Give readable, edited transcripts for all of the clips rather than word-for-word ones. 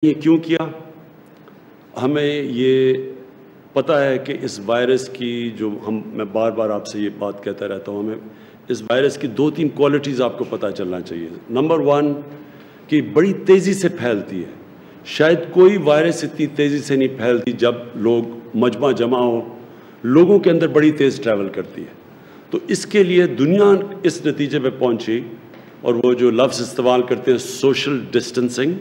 یہ کیوں کیا؟ ہمیں یہ پتہ ہے کہ اس وائرس کی میں بار بار آپ سے یہ بات کہتا رہتا ہوں، ہمیں اس وائرس کی 2-3 کوالٹیز آپ کو پتہ چلنا چاہیے۔ نمبر 1 کہ بڑی تیزی سے پھیلتی ہے، شاید کوئی وائرس اتنی تیزی سے نہیں پھیلتی جب لوگ مجمع جمع ہوں، لوگوں کے اندر بڑی تیز ٹریول کرتی ہے۔ تو اس کے لیے دنیا اس نتیجے پہ پہنچی، اور وہ جو لفظ استعمال کرتے ہیں سوشل ڈسٹنسنگ،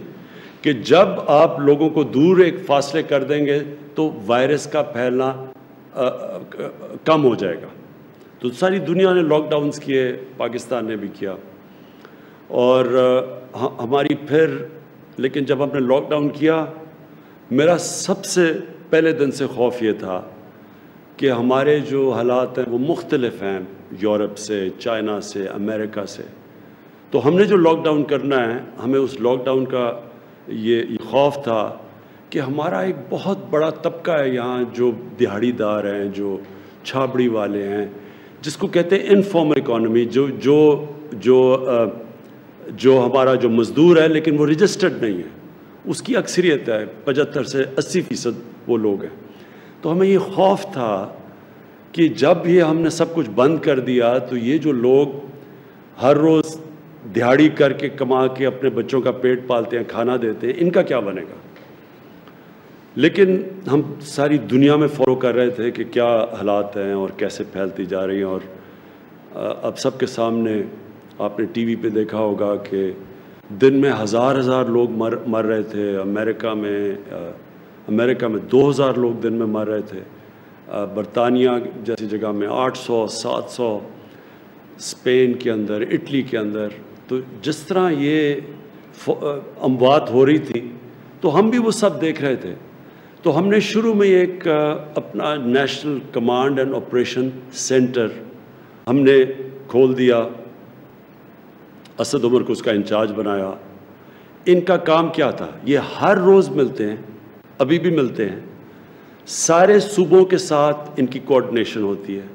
کہ جب آپ لوگوں کو دور ایک فاصلے کر دیں گے تو وائرس کا پھیلنا کم ہو جائے گا۔ تو ساری دنیا نے لاک ڈاؤنز کیے، پاکستان نے بھی کیا، اور ہماری لیکن جب ہم نے لاک ڈاؤن کیا، میرا سب سے پہلے دن سے خوف یہ تھا کہ ہمارے جو حالات ہیں وہ مختلف ہیں یورپ سے، چائنا سے، امریکہ سے۔ تو ہم نے جو لاک ڈاؤن کرنا ہے، ہمیں اس لاک ڈاؤن کا یہ خوف تھا کہ ہمارا ایک بہت بڑا طبقہ ہے یہاں جو دیہڑی دار ہیں، جو چھابڑی والے ہیں، جس کو کہتے ہیں انفارمل اکانومی، جو ہمارا جو مزدور ہے لیکن وہ رجسٹرڈ نہیں ہے، اس کی اکثریت ہے، 75 سے 80% وہ لوگ ہیں۔ تو ہمیں یہ خوف تھا کہ جب یہ ہم نے سب کچھ بند کر دیا تو یہ جو لوگ ہر روز دیہڑی کر کے کما کے اپنے بچوں کا پیٹ پالتے ہیں، کھانا دیتے ہیں، ان کا کیا بنے گا؟ لیکن ہم ساری دنیا میں فالو کر رہے تھے کہ کیا حالات ہیں اور کیسے پھیلتی جا رہی ہیں، اور اب سب کے سامنے آپ نے ٹی وی پہ دیکھا ہوگا کہ دن میں ہزار لوگ مر رہے تھے۔ امریکہ میں 2000 لوگ دن میں مر رہے تھے، برطانیہ جیسی جگہ میں 800 700، اسپین کے اندر، اٹلی کے اندر۔ تو جس طرح یہ اموات ہو رہی تھی تو ہم بھی وہ سب دیکھ رہے تھے۔ تو ہم نے شروع میں ایک اپنا national command and operation centre ہم نے کھول دیا، اسد عمر کو اس کا انچارج بنایا۔ ان کا کام کیا تھا؟ یہ ہر روز ملتے ہیں، ابھی بھی ملتے ہیں، سارے صوبوں کے ساتھ ان کی کوآرڈینیشن ہوتی ہے،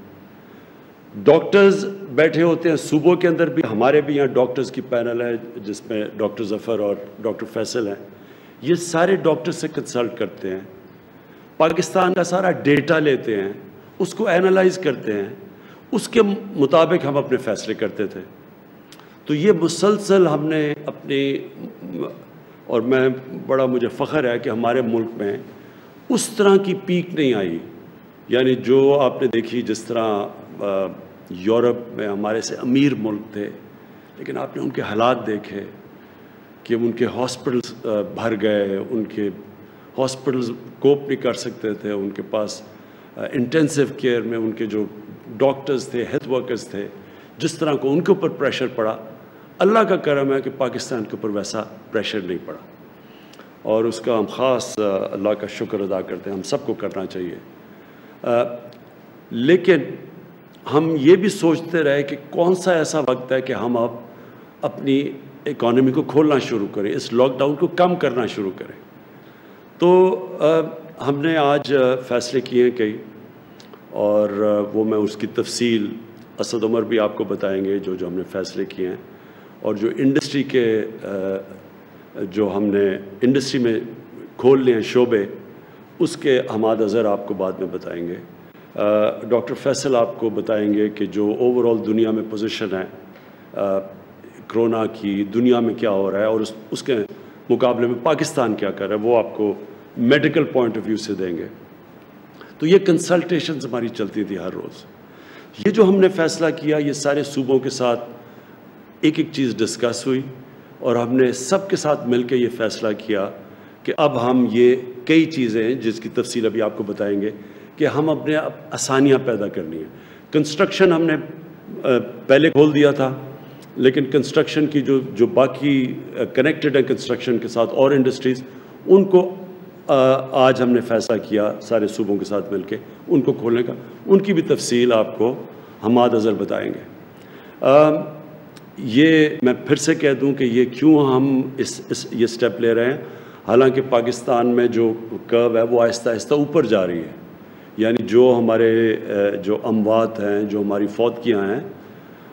ڈاکٹرز بیٹھے ہوتے ہیں صوبوں کے اندر بھی، ہمارے بھی یہاں ڈاکٹرز کی پینل ہے جس میں ڈاکٹر ظفر اور ڈاکٹر فیصل ہیں، یہ سارے ڈاکٹر سے کنسلٹ کرتے ہیں، پاکستان کا سارا ڈیٹا لیتے ہیں، اس کو اینالائز کرتے ہیں، اس کے مطابق ہم اپنے فیصلے کرتے تھے۔ تو یہ مسلسل ہم نے اور مجھے فخر ہے کہ ہمارے ملک میں اس طرح کی پیک نہیں آئی، یعنی جو آپ نے دیکھی جس طرح یورپ میں ہمارے سے امیر ملک تھے، لیکن آپ نے ان کے حالات دیکھے کہ ان کے ہاسپٹلز بھر گئے، ان کے ہاسپٹلز کوپ نہیں کر سکتے تھے، ان کے پاس انٹینسیو کیئر میں ان کے جو ڈاکٹرز تھے، ہیلتھ ورکرز تھے، جس طرح کو ان کے اوپر پریشر پڑا۔ اللہ کا کرم ہے کہ پاکستان کے اوپر ویسا پریشر نہیں پڑا، اور اس کا ہم خاص اللہ کا شکر ادا کرتے ہیں، ہم سب کو کرنا چاہیے۔ لیکن ہم یہ بھی سوچتے رہے کہ کون سا ایسا وقت ہے کہ ہم اب اپنی اکانومی کو کھولنا شروع کریں، اس لاک ڈاؤن کو کم کرنا شروع کریں۔ تو ہم نے آج فیصلے کیے کئی، اور وہ میں اس کی تفصیل اسد عمر بھی آپ کو بتائیں گے جو ہم نے فیصلے کیے ہیں، اور جو انڈسٹری کے جو ہم نے انڈسٹری میں کھول لیے ہیں شعبے، اس کے ہمات نظر آپ کو بعد میں بتائیں گے۔ ڈاکٹر فیصل آپ کو بتائیں گے کہ جو اوور آل دنیا میں پوزیشن ہے کرونا کی، دنیا میں کیا ہو رہا ہے، اور اس کے مقابلے میں پاکستان کیا کر رہا ہے، وہ آپ کو میڈیکل پوائنٹ آف ویو سے دیں گے۔ تو یہ کنسلٹیشنز ہماری چلتی تھی ہر روز۔ یہ جو ہم نے فیصلہ کیا، یہ سارے صوبوں کے ساتھ ایک چیز ڈسکس ہوئی، اور ہم نے سب کے ساتھ مل کے یہ فیصلہ کیا کہ اب ہم یہ کئی چیزیں جس کی تفصیل ابھی آپ کو بتائیں گے کہ ہم اپنے آسانیاں پیدا کرنی ہیں۔ کنسٹرکشن ہم نے پہلے کھول دیا تھا، لیکن کنسٹرکشن کی جو باقی کنیکٹڈ ہیں کنسٹرکشن کے ساتھ اور انڈسٹریز، ان کو آج ہم نے فیصلہ کیا سارے صوبوں کے ساتھ مل کے ان کو کھولنے کا، ان کی بھی تفصیل آپ کو ہمات نظر بتائیں گے۔ یہ میں پھر سے کہہ دوں کہ یہ کیوں ہم یہ سٹیپ لے رہے ہیں، حالانکہ پاکستان میں جو کرو ہے وہ آہستہ آہستہ اوپر جا رہی ہے، یعنی جو ہمارے جو اموات ہیں، جو ہماری فوتگیاں ہیں،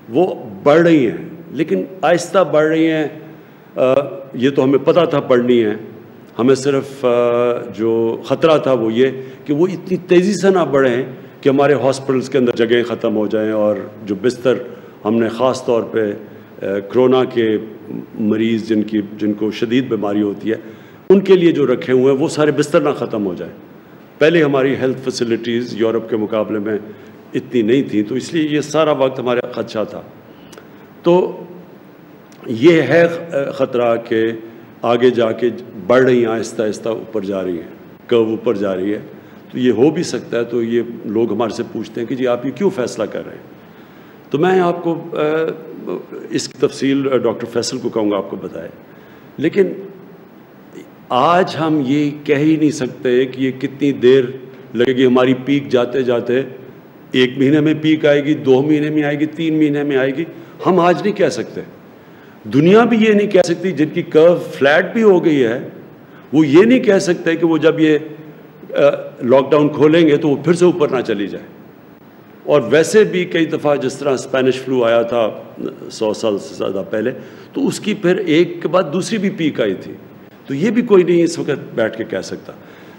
وہ بڑھ رہی ہیں، لیکن آہستہ بڑھ رہی ہیں۔ یہ تو ہمیں پتہ تھا بڑھنی ہے، ہمیں صرف جو خطرہ تھا وہ یہ کہ وہ اتنی تیزی سے نہ بڑھیں کہ ہمارے ہاسپٹلس کے اندر جگہیں ختم ہو جائیں، اور جو بستر ہم نے خاص طور پہ کرونا کے مریض جن کو شدید بیماری ہوتی ہے ان کے لیے جو رکھے ہوئے ہیں وہ سارے بستر نہ ختم ہو جائیں۔ پہلے ہماری ہیلتھ فیسلٹیز یورپ کے مقابلے میں اتنی نہیں تھیں، تو اس لیے یہ سارا وقت ہمارا خدشہ تھا۔ تو یہ ہے خطرہ کہ آگے جا کے بڑھ رہی ہیں، آہستہ آہستہ اوپر جا رہی ہیں، کرو اوپر جا رہی ہے، تو یہ ہو بھی سکتا ہے۔ تو یہ لوگ ہمارے سے پوچھتے ہیں کہ جی آپ یہ کیوں فیصلہ کر رہے ہیں؟ تو میں آپ کو اس کی تفصیل ڈاکٹر فیصل کو کہوں گا آپ کو بتائے، لیکن آج ہم یہ کہہ ہی نہیں سکتے کہ یہ کتنی دیر لگے گی۔ ہماری پیک جاتے جاتے 1 مہینے میں پیک آئے گی، 2 مہینے میں آئے گی، 3 مہینے میں آئے گی، ہم آج نہیں کہہ سکتے۔ دنیا بھی یہ نہیں کہہ سکتی، جن کی کرو فلیٹ بھی ہو گئی ہے وہ یہ نہیں کہہ سکتے کہ وہ جب یہ لاک ڈاؤن کھولیں گے تو وہ پھر سے اوپر نہ چلی جائے۔ اور ویسے بھی کئی دفعہ جس طرح اسپینش فلو آیا تھا 100 سال سے زیادہ پہلے، تو اس کی پھر ایک کے بعد دوسری بھی پیک آئی تھی۔ تو یہ بھی کوئی نہیں اس وقت بیٹھ کے کہہ سکتا۔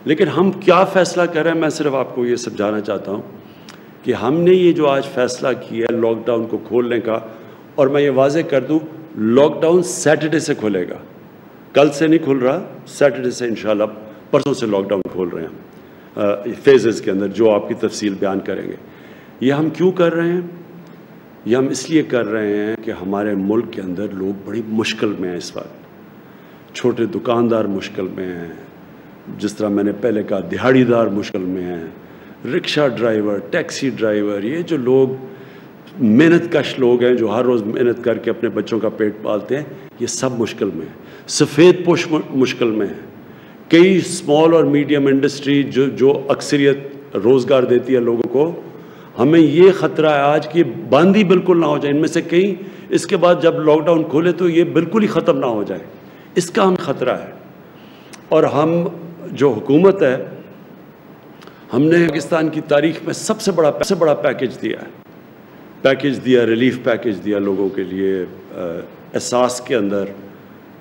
لیکن ہم کیا فیصلہ کر رہے ہیں، میں صرف آپ کو یہ سمجھانا چاہتا ہوں کہ ہم نے یہ جو آج فیصلہ کیا ہے لاک ڈاؤن کو کھولنے کا، اور میں یہ واضح کر دوں لاک ڈاؤن سیٹرڈے سے کھلے گا، کل سے نہیں کھل رہا، سیٹرڈے سے انشاءاللہ، پرسوں سے لاک ڈاؤن کھول رہے ہیں ہم فیزز کے اندر، جو آپ کی تفصیل بیان کریں گے۔ یہ ہم کیوں کر رہے ہیں؟ یہ ہم اس لیے کر رہے ہیں کہ ہمارے ملک کے اندر لوگ بڑی مشکل میں ہیں اس وقت۔ چھوٹے دکاندار مشکل میں ہیں، جس طرح میں نے پہلے کہا دہاڑی دار مشکل میں ہیں، رکشہ ڈرائیور، ٹیکسی ڈرائیور، یہ جو لوگ محنت کش لوگ ہیں جو ہر روز محنت کر کے اپنے بچوں کا پیٹ پالتے ہیں، یہ سب مشکل میں ہیں۔ سفید پوش مشکل میں ہیں۔ کئی اسمال اور میڈیم انڈسٹری جو اکثریت روزگار دیتی ہے لوگوں کو، ہمیں یہ خطرہ ہے آج کہ بند ہی بالکل نہ ہو جائے۔ ان میں سے کئی اس کے بعد جب لاک ڈاؤن کھولے تو یہ بالکل ہی ختم نہ ہو جائے، اس کا ہم خطرہ ہے۔ اور ہم جو حکومت ہے، ہم نے پاکستان کی تاریخ میں سب سے بڑا پیکیج دیا، ریلیف پیکیج دیا لوگوں کے لیے۔ احساس کے اندر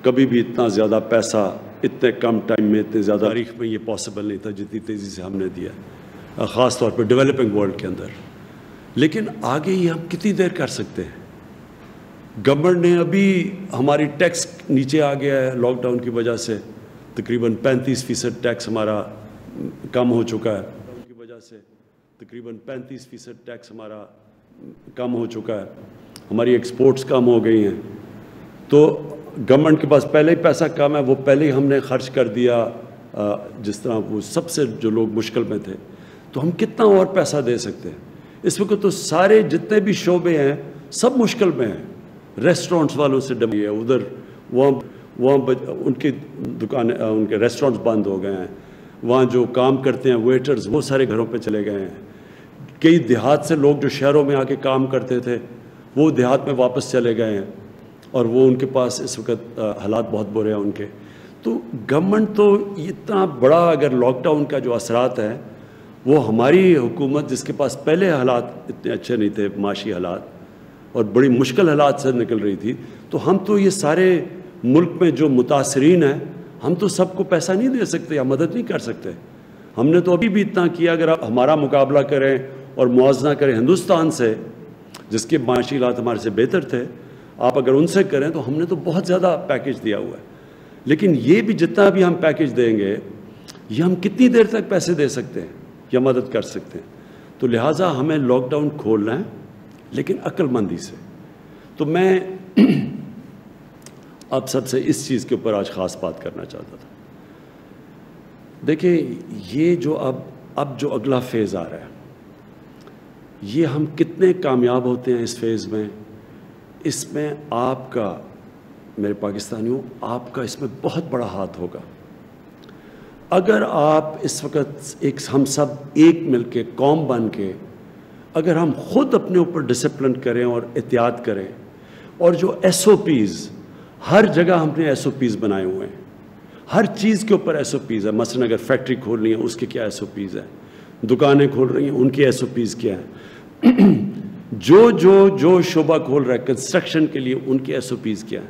کبھی بھی اتنا زیادہ پیسہ اتنے کم ٹائم میں، اتنے زیادہ تاریخ میں یہ پاسبل نہیں تھا جتنی تیزی سے ہم نے دیا، خاص طور پہ ڈیولپنگ ورلڈ کے اندر۔ لیکن آگے یہ ہم کتنی دیر کر سکتے ہیں؟ گورنمنٹ نے ابھی ہماری ٹیکس نیچے آ گیا ہے لاک ڈاؤن کی وجہ سے، تقریباً 35% ٹیکس ہمارا کم ہو چکا ہے۔ لاک ڈاؤن کی وجہ سے تقریباً 35% ٹیکس ہمارا کم ہو چکا ہے، ہماری ایکسپورٹس کم ہو گئی ہیں۔ تو گورنمنٹ کے پاس پہلے ہی پیسہ کم ہے، وہ پہلے ہی ہم نے خرچ کر دیا، جس طرح وہ سب سے جو لوگ مشکل میں تھے۔ تو ہم کتنا اور پیسہ دے سکتے ہیں؟ اس وقت تو سارے جتنے بھی شعبے ہیں سب مشکل میں ہیں۔ ریسٹورنٹس والوں سے ڈمی ہے، ادھر وہاں ان کی دکانیں، ان کے ریسٹورنٹس بند ہو گئے ہیں، وہاں جو کام کرتے ہیں ویٹرز وہ سارے گھروں پہ چلے گئے ہیں۔ کئی دیہات سے لوگ جو شہروں میں آ کے کام کرتے تھے وہ دیہات میں واپس چلے گئے ہیں، اور وہ ان کے پاس اس وقت حالات بہت برے ہیں ان کے۔ تو گورنمنٹ تو اتنا بڑا، اگر لاک ڈاؤن کا جو اثرات ہے وہ ہماری حکومت جس کے پاس پہلے حالات اتنے اچھے نہیں تھے، معاشی حالات، اور بڑی مشکل حالات سے نکل رہی تھی، تو ہم تو یہ سارے ملک میں جو متاثرین ہیں ہم تو سب کو پیسہ نہیں دے سکتے یا مدد نہیں کر سکتے۔ ہم نے تو ابھی بھی اتنا کیا۔ اگر آپ ہمارا مقابلہ کریں اور موازنہ کریں ہندوستان سے، جس کے معاشی حالات ہمارے سے بہتر تھے، آپ اگر ان سے کریں تو ہم نے تو بہت زیادہ پیکیج دیا ہوا ہے۔ لیکن یہ بھی جتنا بھی ہم پیکیج دیں گے، یہ ہم کتنی دیر تک پیسے دے سکتے ہیں یا مدد کر سکتے ہیں؟ تو لہٰذا ہمیں لاک ڈاؤن کھولنا ہے، لیکن عقل مندی سے۔ تو میں آپ سب سے اس چیز کے اوپر آج خاص بات کرنا چاہتا تھا۔ دیکھیں، یہ جو اب جو اگلا فیز آ رہا ہے، یہ ہم کتنے کامیاب ہوتے ہیں اس فیز میں، اس میں آپ کا، میرے پاکستانیوں، آپ کا اس میں بہت بڑا ہاتھ ہوگا۔ اگر آپ اس وقت ہم سب ایک مل کے، قوم بن کے، اگر ہم خود اپنے اوپر ڈسپلن کریں اور احتیاط کریں، اور جو ایس او پیز، ہر جگہ ہم نے ایس او پیز بنائے ہوئے ہیں، ہر چیز کے اوپر ایس او پیز ہے۔ مثلا اگر فیکٹری کھولنی ہے اس کے کیا ایس او پیز ہے، دکانیں کھول رہی ہیں ان کی ایس او پیز کیا ہیں، جو شعبہ کھول رہا ہے کنسٹرکشن کے لیے ان کی ایس او پیز کیا ہیں۔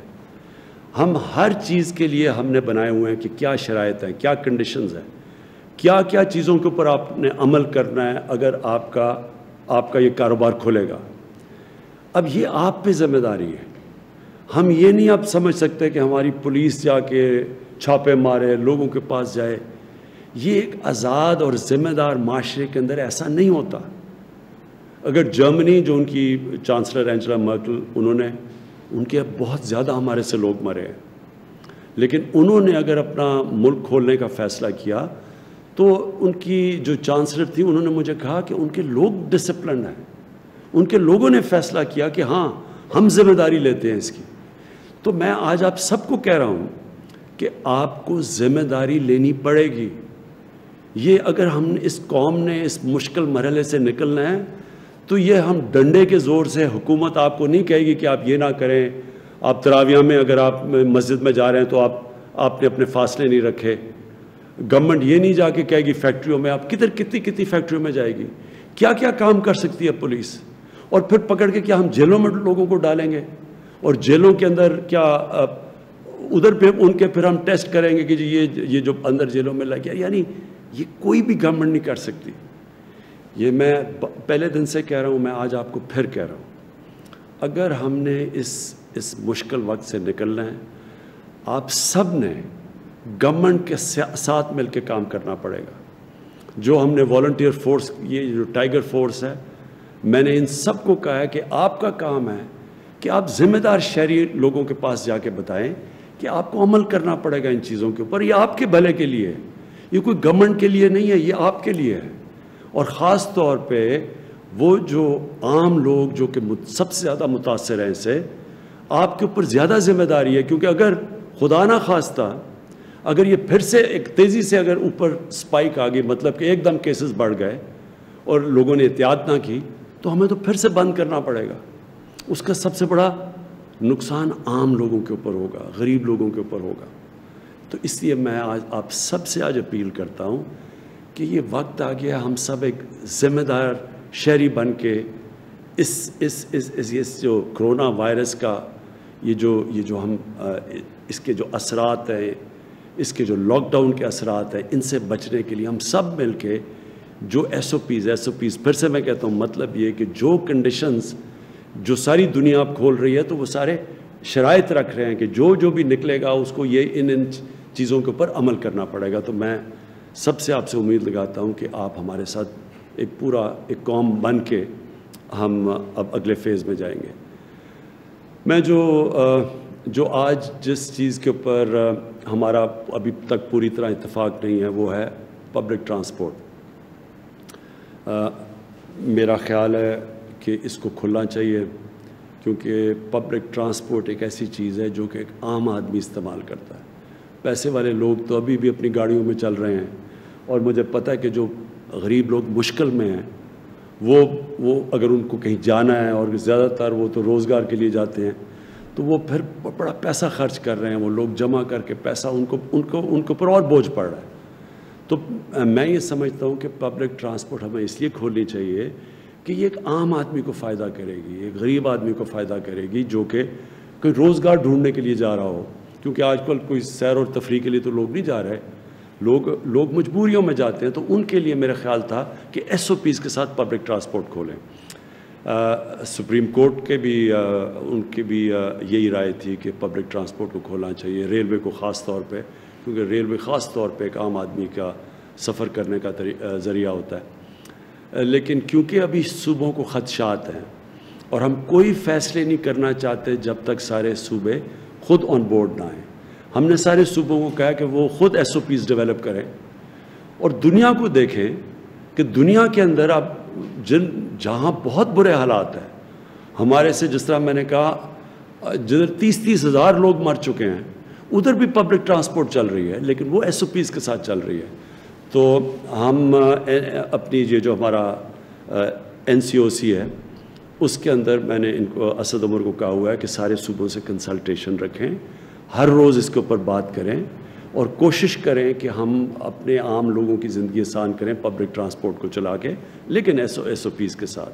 ہم ہر چیز کے لیے ہم نے بنائے ہوئے ہیں کہ کیا شرائط ہیں، کیا کنڈیشنز ہیں، کیا کیا چیزوں کے اوپر آپ نے عمل کرنا ہے اگر آپ کا یہ کاروبار کھولے گا۔ اب یہ آپ پہ ذمہ داری ہے۔ ہم یہ نہیں اب سمجھ سکتے کہ ہماری پولیس جا کے چھاپے مارے، لوگوں کے پاس جائے۔ یہ ایک آزاد اور ذمہ دار معاشرے کے اندر ایسا نہیں ہوتا۔ اگر جرمنی، جو ان کی چانسلر اینجلا مرکل، ان کے بہت زیادہ ہمارے سے لوگ مرے ہیں، لیکن انہوں نے اگر اپنا ملک کھولنے کا فیصلہ کیا تو ان کی جو چانسلر تھی انہوں نے مجھے کہا کہ ان کے لوگ ڈسپلنڈ ہیں، ان کے لوگوں نے فیصلہ کیا کہ ہاں ہم ذمہ داری لیتے ہیں اس کی۔ تو میں آج آپ سب کو کہہ رہا ہوں کہ آپ کو ذمہ داری لینی پڑے گی۔ یہ اگر ہم اس قوم نے اس مشکل مرحلے سے نکلنا ہے تو یہ ہم ڈنڈے کے زور سے، حکومت آپ کو نہیں کہے گی کہ آپ یہ نہ کریں، آپ تراویح میں اگر آپ مسجد میں جا رہے ہیں تو آپ نے اپنے فاصلے نہیں رکھے۔ گورنمنٹ یہ نہیں جا کے کہے گی فیکٹریوں میں، آپ کتنی فیکٹریوں میں جائے گی، کیا کیا کام کر سکتی ہے پولیس، اور پھر پکڑ کے کیا ہم جیلوں میں لوگوں کو ڈالیں گے، اور جیلوں کے اندر کیا ادھر پہ ان کے پھر ہم ٹیسٹ کریں گے کہ جی یہ جو اندر جیلوں میں لگ گیا۔ یعنی یہ کوئی بھی گورنمنٹ نہیں کر سکتی۔ یہ میں پہلے دن سے کہہ رہا ہوں، میں آج آپ کو پھر کہہ رہا ہوں، اگر ہم نے اس مشکل وقت سے نکلنا ہے، آپ سب نے گورنمنٹ کے ساتھ مل کے کام کرنا پڑے گا۔ جو ہم نے والنٹیئر فورس، یہ جو ٹائیگر فورس ہے، میں نے ان سب کو کہا ہے کہ آپ کا کام ہے کہ آپ ذمہ دار شہری لوگوں کے پاس جا کے بتائیں کہ آپ کو عمل کرنا پڑے گا ان چیزوں کے اوپر۔ یہ آپ کے بھلے کے لیے ہے، یہ کوئی گورنمنٹ کے لیے نہیں ہے، یہ آپ کے لیے ہے۔ اور خاص طور پہ وہ جو عام لوگ جو کہ سب سے زیادہ متاثر ہیں، اسے آپ کے اوپر زیادہ ذمہ داری ہے، کیونکہ اگر خدا نہ خواستہ اگر یہ پھر سے ایک تیزی سے اگر اوپر سپائک آ گئی، مطلب کہ ایک دم کیسز بڑھ گئے اور لوگوں نے احتیاط نہ کی، تو ہمیں تو پھر سے بند کرنا پڑے گا۔ اس کا سب سے بڑا نقصان عام لوگوں کے اوپر ہوگا، غریب لوگوں کے اوپر ہوگا۔ تو اس لیے میں آج آپ سب سے آج اپیل کرتا ہوں کہ یہ وقت آ گیا، ہم سب ایک ذمہ دار شہری بن کے اس جو کرونا وائرس کا یہ جو ہم اس کے جو اثرات ہیں، اس کے جو لاک ڈاؤن کے اثرات ہیں، ان سے بچنے کے لیے ہم سب مل کے جو ایس او پیز پھر سے میں کہتا ہوں، مطلب یہ کہ جو کنڈیشنز جو ساری دنیا اب کھول رہی ہے تو وہ سارے شرائط رکھ رہے ہیں کہ جو بھی نکلے گا اس کو یہ ان چیزوں کے اوپر عمل کرنا پڑے گا۔ تو میں سب سے آپ سے امید لگاتا ہوں کہ آپ ہمارے ساتھ ایک قوم بن کے ہم اب اگلے فیز میں جائیں گے۔ میں جو آج جس چیز کے اوپر ہمارا ابھی تک پوری طرح اتفاق نہیں ہے وہ ہے پبلک ٹرانسپورٹ۔ میرا خیال ہے کہ اس کو کھلنا چاہیے، کیونکہ پبلک ٹرانسپورٹ ایک ایسی چیز ہے جو کہ ایک عام آدمی استعمال کرتا ہے۔ پیسے والے لوگ تو ابھی بھی اپنی گاڑیوں میں چل رہے ہیں، اور مجھے پتہ ہے کہ جو غریب لوگ مشکل میں ہیں وہ اگر ان کو کہیں جانا ہے، اور زیادہ تر وہ تو روزگار کے لیے جاتے ہیں، تو وہ پھر بڑا پیسہ خرچ کر رہے ہیں، وہ لوگ جمع کر کے پیسہ ان کے اوپر اور بوجھ پڑ رہا ہے۔ تو میں یہ سمجھتا ہوں کہ پبلک ٹرانسپورٹ ہمیں اس لیے کھولنی چاہیے کہ یہ ایک عام آدمی کو فائدہ کرے گی، ایک غریب آدمی کو فائدہ کرے گی جو کہ کوئی روزگار ڈھونڈنے کے لیے جا رہا ہو، کیونکہ آج کل کوئی سیر اور تفریح کے لیے تو لوگ نہیں جا رہے، لوگ مجبوریوں میں جاتے ہیں۔ تو ان کے لیے میرا خیال تھا کہ ایس او پیز کے ساتھ پبلک ٹرانسپورٹ کھولیں۔ سپریم کورٹ کے بھی ان کی بھی یہی رائے تھی کہ پبلک ٹرانسپورٹ کو کھولنا چاہیے، ریلوے کو خاص طور پہ، کیونکہ ریلوے خاص طور پہ ایک عام آدمی کا سفر کرنے کا ذریعہ ہوتا ہے۔ لیکن کیونکہ ابھی صوبوں کو خدشات ہیں اور ہم کوئی فیصلے نہیں کرنا چاہتے جب تک سارے صوبے خود آن بورڈ نہ آئیں، ہم نے سارے صوبوں کو کہا کہ وہ خود ایس او پیز ڈیولپ کریں، اور دنیا کو دیکھیں کہ دنیا کے اندر اب جہاں بہت برے حالات ہیں، ہمارے سے جس طرح میں نے کہا جدھر 30 ہزار لوگ مر چکے ہیں، ادھر بھی پبلک ٹرانسپورٹ چل رہی ہے، لیکن وہ ایس او پیز کے ساتھ چل رہی ہے۔ تو ہم اپنی یہ جو ہمارا NCOC ہے اس کے اندر میں نے ان کو اسد عمر کو کہا ہوا ہے کہ سارے صوبوں سے کنسلٹیشن رکھیں، ہر روز اس کے اوپر بات کریں اور کوشش کریں کہ ہم اپنے عام لوگوں کی زندگی آسان کریں پبلک ٹرانسپورٹ کو چلا کے، لیکن ایس او پیز کے ساتھ۔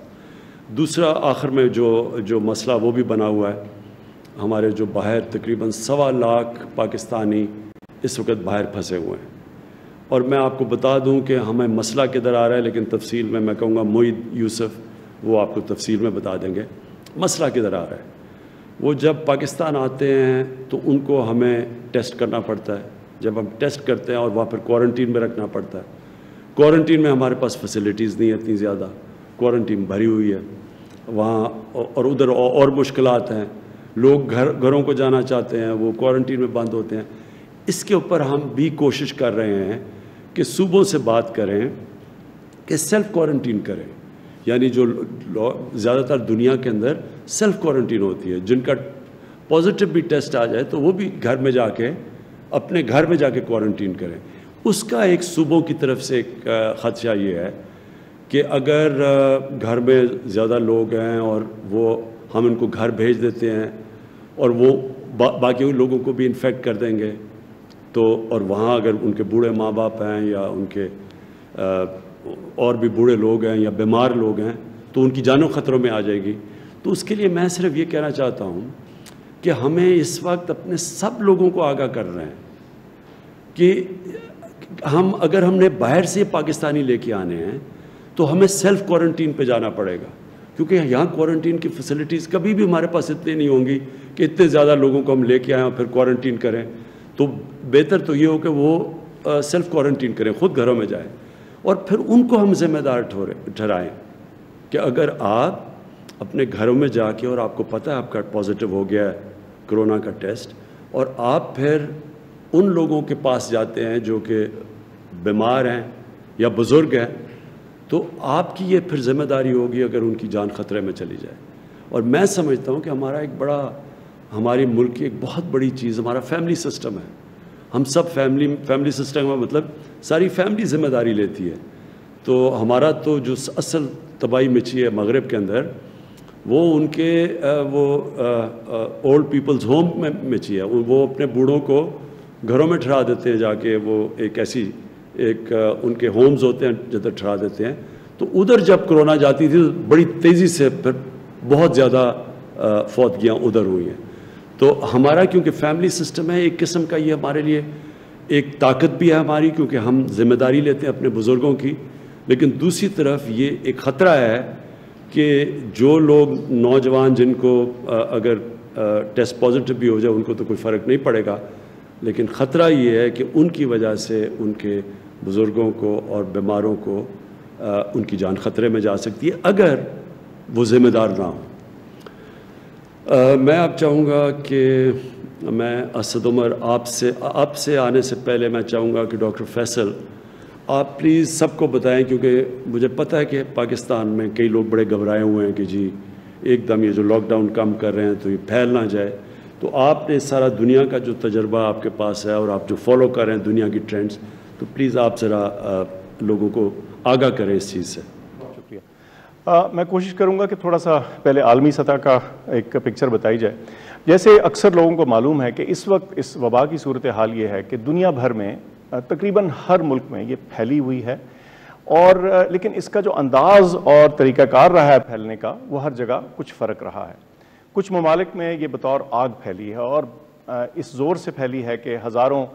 دوسرا آخر میں جو مسئلہ وہ بھی بنا ہوا ہے، ہمارے جو باہر تقریباً 1.25 لاکھ پاکستانی اس وقت باہر پھنسے ہوئے ہیں. اور میں آپ کو بتا دوں کہ ہمیں مسئلہ کدھر آ رہا ہے، لیکن تفصیل میں کہوں گا معید یوسف وہ آپ کو تفصیل میں بتا دیں گے مسئلہ کدھر آ رہا ہے. وہ جب پاکستان آتے ہیں تو ان کو ہمیں ٹیسٹ کرنا پڑتا ہے. جب ہم ٹیسٹ کرتے ہیں اور وہاں پھر کوارنٹین میں رکھنا پڑتا ہے. کوارنٹین میں ہمارے پاس فیسلٹیز نہیں ہیں اتنی زیادہ، کوارنٹین بھری ہوئی ہے وہاں، اور ادھر اور مشکلات ہیں. لوگ گھروں کو جانا چاہتے ہیں، وہ کوارنٹین میں بند ہوتے ہیں. اس کے اوپر ہم بھی کوشش کر رہے ہیں کہ صوبوں سے بات کریں کہ سیلف کوارنٹین کریں. یعنی جو زیادہ تر دنیا کے اندر سیلف کوارنٹین ہوتی ہے، جن کا پازیٹیو بھی ٹیسٹ آ جائے تو وہ بھی گھر میں جا کے اپنے گھر میں جا کے کوارنٹین کریں. اس کا ایک صوبوں کی طرف سے ایک خدشہ یہ ہے کہ اگر گھر میں زیادہ لوگ ہیں اور وہ ہم ان کو گھر بھیج دیتے ہیں اور وہ باقی لوگوں کو بھی انفیکٹ کر دیں گے تو، اور وہاں اگر ان کے بوڑھے ماں باپ ہیں یا ان کے اور بھی بوڑھے لوگ ہیں یا بیمار لوگ ہیں تو ان کی جانوں خطروں میں آ جائے گی. تو اس کے لیے میں صرف یہ کہنا چاہتا ہوں کہ ہمیں اس وقت اپنے سب لوگوں کو آگاہ کر رہے ہیں کہ اگر ہم نے باہر سے پاکستانی لے کے آنے ہیں تو ہمیں سیلف کوارنٹین پہ جانا پڑے گا، کیونکہ یہاں کوارنٹین کی فیسلٹیز کبھی بھی ہمارے پاس اتنی نہیں ہوں گی کہ اتنے زیادہ لوگوں کو ہم لے کے آئیں اور پھر کوارنٹین کریں. تو بہتر تو یہ ہو کہ وہ سیلف کوارنٹین کریں، خود گھروں میں جائیں، اور پھر ان کو ہم ذمہ دار ٹھہرائیں کہ اگر آپ اپنے گھروں میں جا کے اور آپ کو پتہ ہے آپ کا پازیٹیو ہو گیا ہے کرونا کا ٹیسٹ، اور آپ پھر ان لوگوں کے پاس جاتے ہیں جو کہ بیمار ہیں یا بزرگ ہیں، تو آپ کی یہ پھر ذمہ داری ہوگی اگر ان کی جان خطرے میں چلی جائے. اور میں سمجھتا ہوں کہ ہماری ملک کی ایک بہت بڑی چیز ہمارا فیملی سسٹم ہے. ہم سب فیملی سسٹم میں مطلب ساری فیملی ذمہ داری لیتی ہے. تو ہمارا تو جو اصل تباہی مچی ہے مغرب کے اندر وہ ان کے اولڈ پیپلز ہوم میں مچی ہے. وہ اپنے بوڑھوں کو گھروں میں ٹھہرا دیتے ہیں جا کے، وہ ایک ان کے ہومز ہوتے ہیں جدھر ٹھہرا دیتے ہیں. تو ادھر جب کرونا جاتی تھی تو بڑی تیزی سے پھر بہت زیادہ فوتگیاں ادھر ہوئی ہیں. تو ہمارا کیونکہ فیملی سسٹم ہے ایک قسم کا، یہ ہمارے لیے ایک طاقت بھی ہے ہماری کیونکہ ہم ذمہ داری لیتے ہیں اپنے بزرگوں کی. لیکن دوسری طرف یہ ایک خطرہ ہے کہ جو لوگ نوجوان جن کو اگر ٹیسٹ پازیٹیو بھی ہو جائے ان کو تو کوئی فرق نہیں پڑے گا، لیکن خطرہ یہ ہے کہ ان کی وجہ سے ان کے بزرگوں کو اور بیماروں کو ان کی جان خطرے میں جا سکتی ہے اگر وہ ذمہ دار نہ ہوں. میں اب چاہوں گا کہ میں اسد عمر آپ سے آنے سے پہلے میں چاہوں گا کہ ڈاکٹر فیصل آپ پلیز سب کو بتائیں، کیونکہ مجھے پتہ ہے کہ پاکستان میں کئی لوگ بڑے گھبرائے ہوئے ہیں کہ جی ایک دم یہ جو لاک ڈاؤن کم کر رہے ہیں تو یہ پھیل نہ جائے. تو آپ نے سارا دنیا کا جو تجربہ آپ کے پاس ہے اور آپ جو فالو کر رہے ہیں دنیا کی ٹرینڈز، تو پلیز آپ ذرا لوگوں کو آگاہ کریں اس چیز سے. شکریہ. میں کوشش کروں گا کہ تھوڑا سا پہلے عالمی سطح کا ایک پکچر بتائی جائے. جیسے اکثر لوگوں کو معلوم ہے کہ اس وقت اس وبا کی صورتحال یہ ہے کہ دنیا بھر میں تقریباً ہر ملک میں یہ پھیلی ہوئی ہے، اور لیکن اس کا جو انداز اور طریقہ کار رہا ہے پھیلنے کا وہ ہر جگہ کچھ فرق رہا ہے. کچھ ممالک میں یہ بطور آگ پھیلی ہے اور اس زور سے پھیلی ہے کہ ہزاروں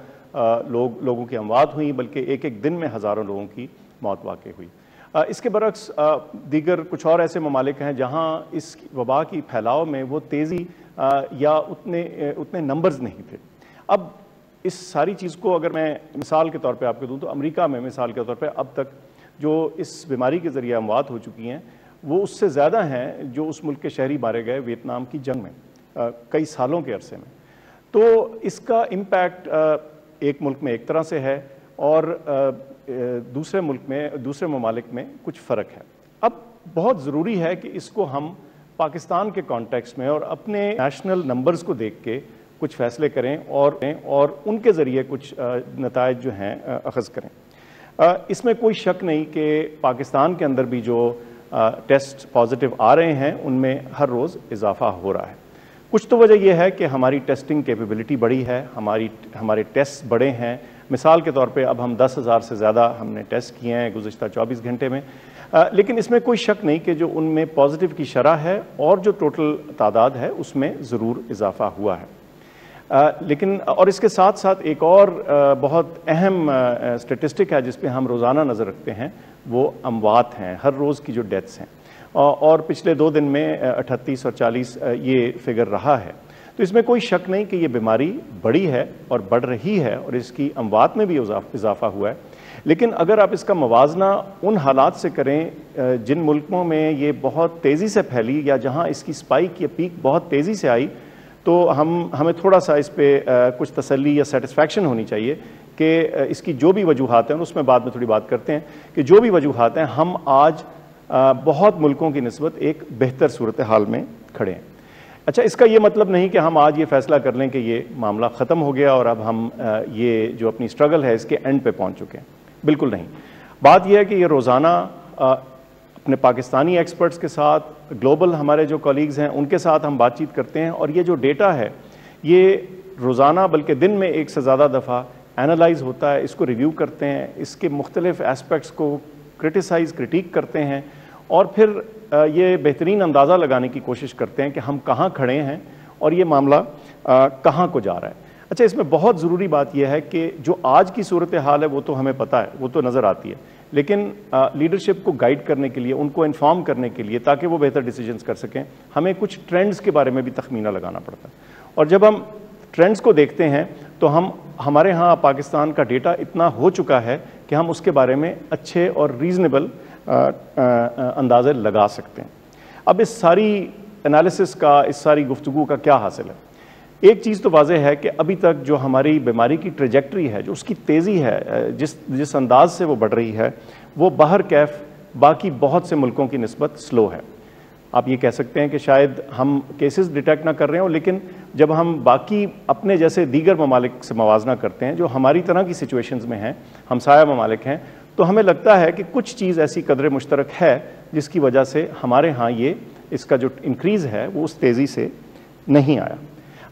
لوگوں کی اموات ہوئیں، بلکہ ایک دن میں ہزاروں لوگوں کی موت واقع ہوئی. اس کے برعکس دیگر کچھ اور ایسے ممالک ہیں جہاں اس وبا کی پھیلاؤ میں وہ تیزی یا اتنے نمبرز نہیں تھے. اب اس ساری چیز کو اگر میں مثال کے طور پہ آپ کو دوں تو امریکہ میں مثال کے طور پہ اب تک جو اس بیماری کے ذریعے اموات ہو چکی ہیں وہ اس سے زیادہ ہیں جو اس ملک کے شہری مارے گئے ویتنام کی جنگ میں کئی سالوں کے عرصے میں. تو اس کا امپیکٹ ایک ملک میں ایک طرح سے ہے اور دوسرے ممالک میں کچھ فرق ہے. اب بہت ضروری ہے کہ اس کو ہم پاکستان کے کانٹیکسٹ میں اور اپنے نیشنل نمبرز کو دیکھ کے کچھ فیصلے کریں اور ان کے ذریعے کچھ نتائج جو ہیں اخذ کریں. اس میں کوئی شک نہیں کہ پاکستان کے اندر بھی جو ٹیسٹ پازیٹیو آ رہے ہیں ان میں ہر روز اضافہ ہو رہا ہے. کچھ تو وجہ یہ ہے کہ ہماری ٹیسٹنگ کیپیبلٹی بڑی ہے، ہمارے ٹیسٹ بڑے ہیں، مثال کے طور پہ اب ہم 10,000 سے زیادہ ہم نے ٹیسٹ کیے ہیں گزشتہ 24 گھنٹے میں، لیکن اس میں کوئی شک نہیں کہ جو ان میں پازیٹیو کی شرح ہے اور جو ٹوٹل تعداد ہے اس میں ضرور اضافہ ہوا ہے۔ لیکن اور اس کے ساتھ ساتھ ایک اور بہت اہم اسٹیٹسٹک ہے جس پہ ہم روزانہ نظر رکھتے ہیں، وہ اموات ہیں، ہر روز کی جو ڈیتھس ہیں، اور پچھلے 2 دن میں 38 اور 40 یہ فگر رہا ہے۔ تو اس میں کوئی شک نہیں کہ یہ بیماری بڑی ہے اور بڑھ رہی ہے اور اس کی اموات میں بھی اضافہ ہوا ہے، لیکن اگر آپ اس کا موازنہ ان حالات سے کریں جن ملکوں میں یہ بہت تیزی سے پھیلی یا جہاں اس کی سپائک یا پیک بہت تیزی سے آئی، تو ہمیں تھوڑا سا اس پہ کچھ تسلی یا سیٹسفیکشن ہونی چاہیے کہ اس کی جو بھی وجوہات ہیں، اور اس میں بعد میں تھوڑی بات کرتے ہیں کہ جو بھی وجوہات ہیں، ہم آج بہت ملکوں کی نسبت ایک بہتر صورتحال میں کھڑے ہیں۔ اچھا، اس کا یہ مطلب نہیں کہ ہم آج یہ فیصلہ کر لیں کہ یہ معاملہ ختم ہو گیا اور اب ہم یہ جو اپنی سٹرگل ہے اس کے اینڈ پہ پہنچ چکے ہیں، بالکل نہیں۔ بات یہ ہے کہ یہ روزانہ اپنے پاکستانی ایکسپرٹس کے ساتھ، گلوبل ہمارے جو کولیگز ہیں ان کے ساتھ ہم بات چیت کرتے ہیں، اور یہ جو ڈیٹا ہے یہ روزانہ بلکہ دن میں 1 سے زیادہ دفعہ اینالائز ہوتا ہے، اس کو ریویو کرتے ہیں، اس کے مختلف ایسپیکٹس کو کرٹیک کرتے ہیں، اور پھر یہ بہترین اندازہ لگانے کی کوشش کرتے ہیں کہ ہم کہاں کھڑے ہیں اور یہ معاملہ کہاں کو جا رہا ہے۔ اچھا، اس میں بہت ضروری بات یہ ہے کہ جو آج کی صورتحال ہے وہ تو ہمیں پتہ ہے، وہ تو نظر آتی ہے، لیکن لیڈرشپ کو گائیڈ کرنے کے لیے، ان کو انفارم کرنے کے لیے تاکہ وہ بہتر ڈیسیجنز کر سکیں، ہمیں کچھ ٹرینڈز کے بارے میں بھی تخمینہ لگانا پڑتا ہے۔ اور جب ہم ٹرینڈز کو دیکھتے ہیں تو ہمارے ہاں پاکستان کا ڈیٹا اتنا ہو چکا ہے کہ ہم اس کے بارے میں اچھے اور ریزنیبل اندازے لگا سکتے ہیں۔ اب اس ساری انالیسس کا، اس ساری گفتگو کا کیا حاصل ہے؟ ایک چیز تو واضح ہے کہ ابھی تک جو ہماری بیماری کی ٹریجیکٹری ہے، جو اس کی تیزی ہے، جس انداز سے وہ بڑھ رہی ہے، وہ باہر کیف باقی بہت سے ملکوں کی نسبت سلو ہے۔ آپ یہ کہہ سکتے ہیں کہ شاید ہم کیسز ڈیٹیکٹ نہ کر رہے ہوں، لیکن جب ہم باقی اپنے جیسے دیگر ممالک سے موازنہ کرتے ہیں جو ہماری طرح کی سچویشنز میں ہیں، ہمسایہ ممالک ہیں، تو ہمیں لگتا ہے کہ کچھ چیز ایسی قدر مشترک ہے جس کی وجہ سے ہمارے ہاں اس کا جو انکریز ہے وہ اس تیزی سے نہیں آیا۔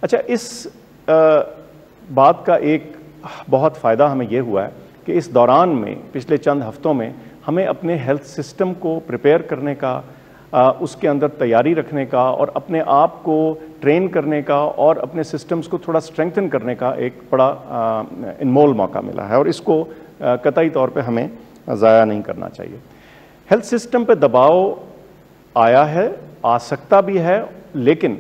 اچھا، اس بات کا ایک بہت فائدہ ہمیں یہ ہوا ہے کہ اس دوران میں پچھلے چند ہفتوں میں ہمیں اپنے ہیلتھ سسٹم کو پریپیئر کرنے کا، اس کے اندر تیاری رکھنے کا اور اپنے آپ کو ٹرین کرنے کا اور اپنے سسٹمز کو تھوڑا اسٹرینگتھن کرنے کا ایک بڑا انمول موقع ملا ہے، اور اس کو قطعی طور پہ ہمیں ضائع نہیں کرنا چاہیے۔ ہیلتھ سسٹم پہ دباؤ آیا ہے، آ سکتا بھی ہے، لیکن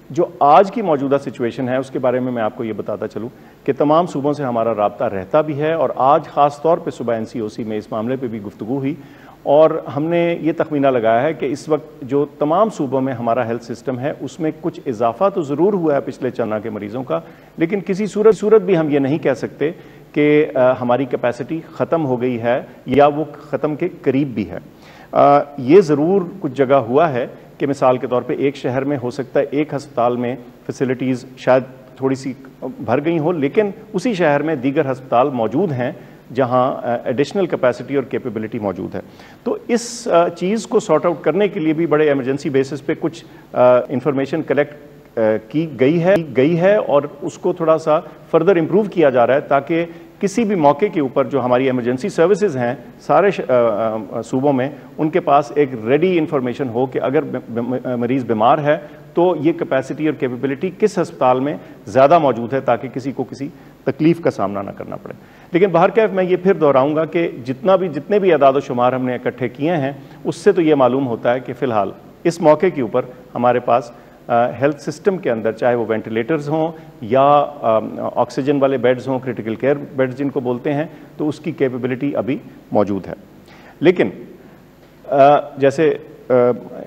جو آج کی موجودہ سچویشن ہے اس کے بارے میں آپ کو یہ بتاتا چلوں کہ تمام صوبوں سے ہمارا رابطہ رہتا بھی ہے، اور آج خاص طور پہ صبح NCOC میں اس معاملے پہ بھی گفتگو ہوئی، اور ہم نے یہ تخمینہ لگایا ہے کہ اس وقت جو تمام صوبوں میں ہمارا ہیلتھ سسٹم ہے اس میں کچھ اضافہ تو ضرور ہوا ہے پچھلے چند کے مریضوں کا، لیکن کسی صورت بھی ہم یہ نہیں کہہ سکتے کہ ہماری کیپیسٹی ختم ہو گئی ہے یا وہ ختم کے قریب بھی ہے۔ یہ ضرور کچھ جگہ ہوا ہے کہ مثال کے طور پہ ایک شہر میں ہو سکتا ہے ایک ہسپتال میں فیسلٹیز شاید تھوڑی سی بھر گئی ہوں، لیکن اسی شہر میں دیگر ہسپتال موجود ہیں جہاں ایڈیشنل کیپیسٹی اور کیپیبلٹی موجود ہے۔ تو اس چیز کو سارٹ آؤٹ کرنے کے لیے بھی بڑے ایمرجنسی بیسس پہ کچھ انفارمیشن کلیکٹ کی گئی ہے اور اس کو تھوڑا سا فردر امپروو کیا جا رہا ہے تاکہ کسی بھی موقع کے اوپر جو ہماری ایمرجنسی سروسز ہیں سارے صوبوں میں، ان کے پاس ایک ریڈی انفارمیشن ہو کہ اگر مریض بیمار ہے تو یہ کیپیسٹی اور کیپیبلٹی کس ہسپتال میں زیادہ موجود ہے تاکہ کسی کو کسی تکلیف کا سامنا نہ کرنا پڑے۔ لیکن بہرکیف میں یہ پھر دہراؤں گا کہ جتنے بھی اعداد و شمار ہم نے اکٹھے کیے ہیں اس سے تو یہ معلوم ہوتا ہے کہ فی الحال اس موقع کے اوپر ہمارے پاس ہیلتھ سسٹم کے اندر چاہے وہ وینٹیلیٹرز ہوں یا آکسیجن والے بیڈز ہوں، کرٹیکل کیئر بیڈز جن کو بولتے ہیں، تو اس کی کیپیبلٹی ابھی موجود ہے۔ لیکن جیسے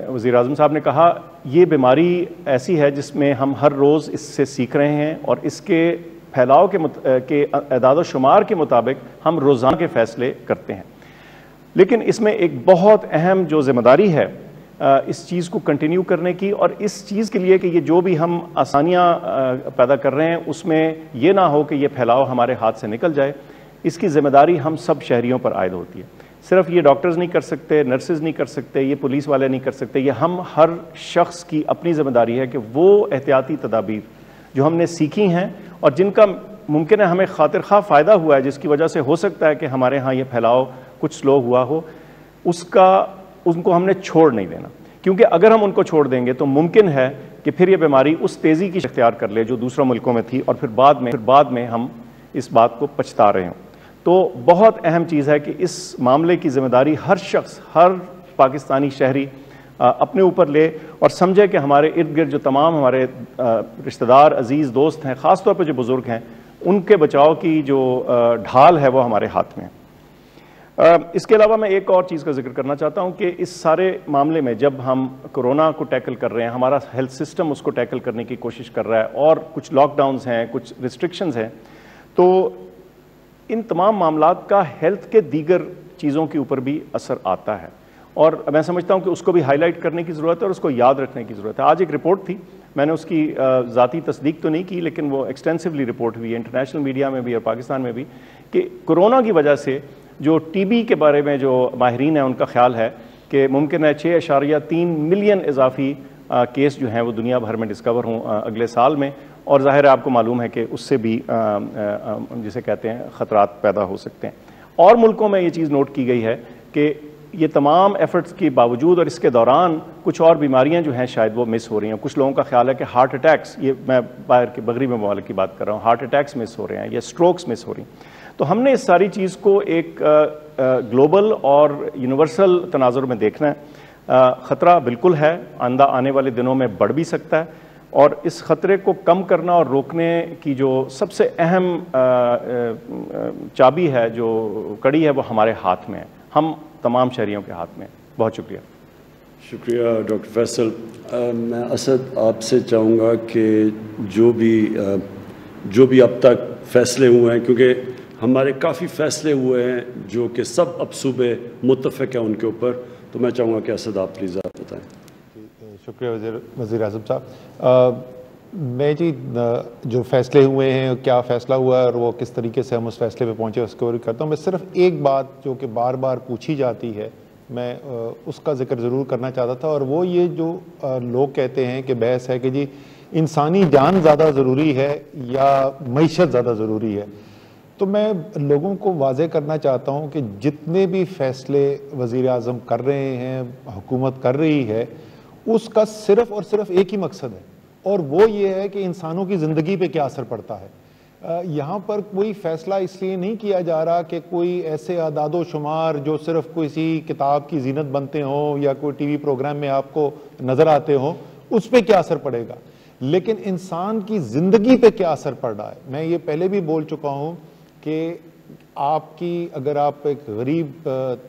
وزیر اعظم صاحب نے کہا، یہ بیماری ایسی ہے جس میں ہم ہر روز اس سے سیکھ رہے ہیں اور اس کے پھیلاؤ کے اعداد و شمار کے مطابق ہم روزانہ کے فیصلے کرتے ہیں، لیکن اس میں ایک بہت اہم جو ذمہ داری ہے اس چیز کو کنٹینیو کرنے کی، اور اس چیز کے لیے کہ یہ جو بھی ہم آسانیاں پیدا کر رہے ہیں اس میں یہ نہ ہو کہ یہ پھیلاؤ ہمارے ہاتھ سے نکل جائے، اس کی ذمہ داری ہم سب شہریوں پر عائد ہوتی ہے۔ صرف یہ ڈاکٹرز نہیں کر سکتے، نرسز نہیں کر سکتے، یہ پولیس والے نہیں کر سکتے، یہ ہم ہر شخص کی اپنی ذمہ داری ہے کہ وہ احتیاطی تدابیر جو ہم نے سیکھی ہیں اور جن کا ممکن ہے ہمیں خاطر خواہ فائدہ ہوا ہے جس کی وجہ سے ہو سکتا ہے کہ ہمارے ہاں یہ پھیلاؤ کچھ سلو ہوا ہو، ان کو ہم نے چھوڑ نہیں دینا، کیونکہ اگر ہم ان کو چھوڑ دیں گے تو ممکن ہے کہ پھر یہ بیماری اس تیزی کی اختیار کر لے جو دوسروں ملکوں میں تھی، اور پھر بعد میں ہم اس بات کو پچھتا رہے ہوں۔ تو بہت اہم چیز ہے کہ اس معاملے کی ذمہ داری ہر شخص، ہر پاکستانی شہری اپنے اوپر لے اور سمجھے کہ ہمارے ارد گرد جو تمام ہمارے رشتہ دار، عزیز، دوست ہیں، خاص طور پہ جو بزرگ ہیں، ان کے بچاؤ کی جو ڈھال ہے وہ ہمارے ہاتھ میں ہے۔ اس کے علاوہ میں ایک اور چیز کا ذکر کرنا چاہتا ہوں کہ اس سارے معاملے میں جب ہم کرونا کو ٹیکل کر رہے ہیں، ہمارا ہیلتھ سسٹم اس کو ٹیکل کرنے کی کوشش کر رہا ہے اور کچھ لاک ڈاؤنز ہیں، کچھ ریسٹرکشنز ہیں، تو ان تمام معاملات کا ہیلتھ کے دیگر چیزوں کے اوپر بھی اثر آتا ہے، اور میں سمجھتا ہوں کہ اس کو بھی ہائی لائٹ کرنے کی ضرورت ہے اور اس کو یاد رکھنے کی ضرورت ہے۔ آج ایک رپورٹ تھی، میں نے اس کی ذاتی تصدیق تو نہیں کی، لیکن وہ ایکسٹینسولی رپورٹ ہوئی ہے انٹرنیشنل میڈیا میں بھی اور پاکستان میں بھی، کہ کرونا کی وجہ سے جو ٹی بی کے بارے میں جو ماہرین ہیں ان کا خیال ہے کہ ممکن ہے 6.3 ملین اضافی کیس جو ہیں وہ دنیا بھر میں ڈسکور ہوں اگلے سال میں، اور ظاہر ہے آپ کو معلوم ہے کہ اس سے بھی جسے کہتے ہیں خطرات پیدا ہو سکتے ہیں۔ اور ملکوں میں یہ چیز نوٹ کی گئی ہے کہ یہ تمام ایفرٹس کے باوجود اور اس کے دوران کچھ اور بیماریاں جو ہیں شاید وہ مس ہو رہی ہیں۔ کچھ لوگوں کا خیال ہے کہ ہارٹ اٹیکس، یہ میں باہر کے مغربی ممالک کی بات کر رہا ہوں، ہارٹ اٹیکس مس ہو رہے ہیں یا سٹروکس مس ہو رہی ہیں۔ تو ہم نے اس ساری چیز کو ایک گلوبل اور یونیورسل تناظر میں دیکھنا ہے۔ خطرہ بالکل ہے، آنے والے دنوں میں بڑھ بھی سکتا ہے، اور اس خطرے کو کم کرنا اور روکنے کی جو سب سے اہم چابی ہے، جو کڑی ہے، وہ ہمارے ہاتھ میں ہے، ہم تمام شہریوں کے ہاتھ میں ہے۔ بہت شکریہ۔ شکریہ ڈاکٹر فیصل۔ میں اسد آپ سے چاہوں گا کہ جو بھی اب تک فیصلے ہوئے ہیں، کیونکہ ہمارے کافی فیصلے ہوئے ہیں جو کہ سب اب صوبے متفق ہیں ان کے اوپر، تو میں چاہوں گا کہ اسد آپ پلیز آپ بتائیں۔ شکریہ وزیر اعظم صاحب۔ میں جی جو فیصلے ہوئے ہیں، کیا فیصلہ ہوا ہے اور وہ کس طریقے سے ہم اس فیصلے پہ پہنچے اس کو کرتا ہوں۔ میں صرف ایک بات جو کہ بار بار پوچھی جاتی ہے، میں اس کا ذکر ضرور کرنا چاہتا تھا، اور وہ یہ جو لوگ کہتے ہیں کہ بحث ہے کہ جی انسانی جان زیادہ ضروری ہے یا معیشت زیادہ ضروری ہے، تو میں لوگوں کو واضح کرنا چاہتا ہوں کہ جتنے بھی فیصلے وزیر اعظم کر رہے ہیں، حکومت کر رہی ہے، اس کا صرف اور صرف ایک ہی مقصد ہے، اور وہ یہ ہے کہ انسانوں کی زندگی پہ کیا اثر پڑتا ہے۔ یہاں پر کوئی فیصلہ اس لیے نہیں کیا جا رہا کہ کوئی ایسے اعداد و شمار جو صرف کسی کتاب کی زینت بنتے ہوں یا کوئی ٹی وی پروگرام میں آپ کو نظر آتے ہوں، اس پہ کیا اثر پڑے گا، لیکن انسان کی زندگی پہ کیا اثر پڑ رہا ہے۔ میں یہ پہلے بھی بول چکا ہوں کہ اگر آپ ایک غریب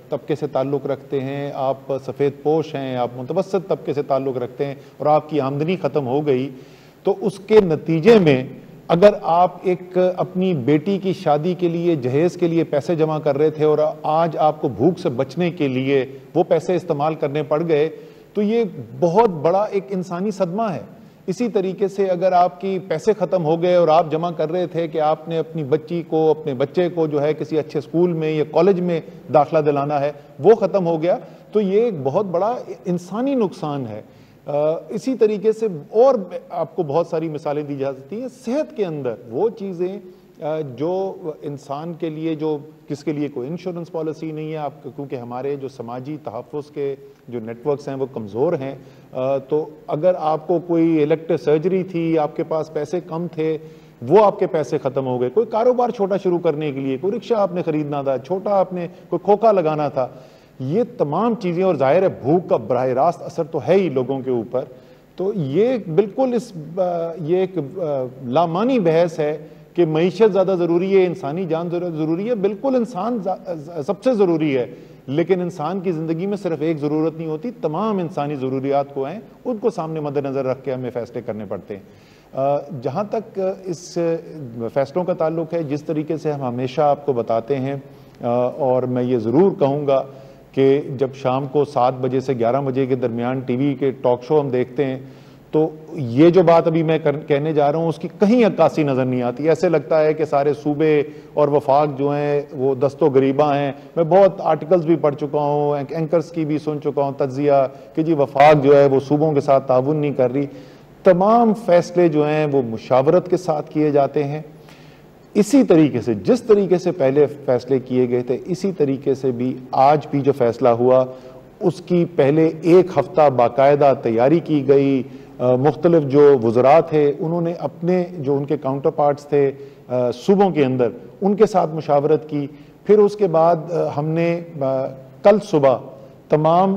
طبقے سے تعلق رکھتے ہیں، آپ سفید پوش ہیں، آپ متوسط طبقے سے تعلق رکھتے ہیں، اور آپ کی آمدنی ختم ہو گئی، تو اس کے نتیجے میں اگر آپ ایک اپنی بیٹی کی شادی کے لیے، جہیز کے لیے پیسے جمع کر رہے تھے اور آج آپ کو بھوک سے بچنے کے لیے وہ پیسے استعمال کرنے پڑ گئے، تو یہ بہت بڑا ایک انسانی صدمہ ہے۔ اسی طریقے سے اگر آپ کی پیسے ختم ہو گئے اور آپ جمع کر رہے تھے کہ آپ نے اپنی بچی کو، اپنے بچے کو جو ہے کسی اچھے اسکول میں یا کالج میں داخلہ دلانا ہے، وہ ختم ہو گیا، تو یہ ایک بہت بڑا انسانی نقصان ہے۔ اسی طریقے سے اور آپ کو بہت ساری مثالیں دی جا سکتی ہیں۔ صحت کے اندر وہ چیزیں جو انسان کے لیے، جو کس کے لیے کوئی انشورنس پالیسی نہیں ہے، آپ کیونکہ ہمارے جو سماجی تحفظ کے جو نیٹ ورکس ہیں وہ کمزور ہیں، تو اگر آپ کو کوئی الیکٹیو سرجری تھی، آپ کے پاس پیسے کم تھے، وہ آپ کے پیسے ختم ہو گئے، کوئی کاروبار چھوٹا شروع کرنے کے لیے، کوئی رکشہ آپ نے خریدنا تھا، چھوٹا آپ نے کوئی کھوکا لگانا تھا، یہ تمام چیزیں، اور ظاہر ہے بھوک کا براہ راست اثر تو ہے ہی لوگوں کے اوپر، تو یہ بالکل یہ ایک لامانی بحث ہے کہ معیشت زیادہ ضروری ہے، انسانی جان ضروری ہے۔ بالکل انسان سب سے ضروری ہے، لیکن انسان کی زندگی میں صرف ایک ضرورت نہیں ہوتی، تمام انسانی ضروریات کو ہیں، ان کو سامنے مد نظر رکھ کے ہمیں فیصلے کرنے پڑتے ہیں۔ جہاں تک اس فیصلوں کا تعلق ہے، جس طریقے سے ہم ہمیشہ آپ کو بتاتے ہیں، اور میں یہ ضرور کہوں گا کہ جب شام کو 7 بجے سے 11 بجے کے درمیان ٹی وی کے ٹاک شو ہم دیکھتے ہیں، تو یہ جو بات ابھی میں کہنے جا رہا ہوں اس کی کہیں عکاسی نظر نہیں آتی۔ ایسے لگتا ہے کہ سارے صوبے اور وفاق جو ہیں وہ دست و گریباں ہیں۔ میں بہت آرٹیکلز بھی پڑھ چکا ہوں، اینکرز کی بھی سن چکا ہوں تجزیہ کہ جی وفاق جو ہے وہ صوبوں کے ساتھ تعاون نہیں کر رہی۔ تمام فیصلے جو ہیں وہ مشاورت کے ساتھ کیے جاتے ہیں۔ اسی طریقے سے جس طریقے سے پہلے فیصلے کیے گئے تھے اسی طریقے سے بھی آج بھی جو فیصلہ ہوا اس کی پہلے ایک ہفتہ باقاعدہ تیاری کی گئی. مختلف جو وزراء تھے انہوں نے اپنے جو ان کے کاؤنٹر پارٹس تھے صوبوں کے اندر ان کے ساتھ مشاورت کی. پھر اس کے بعد ہم نے کل صبح تمام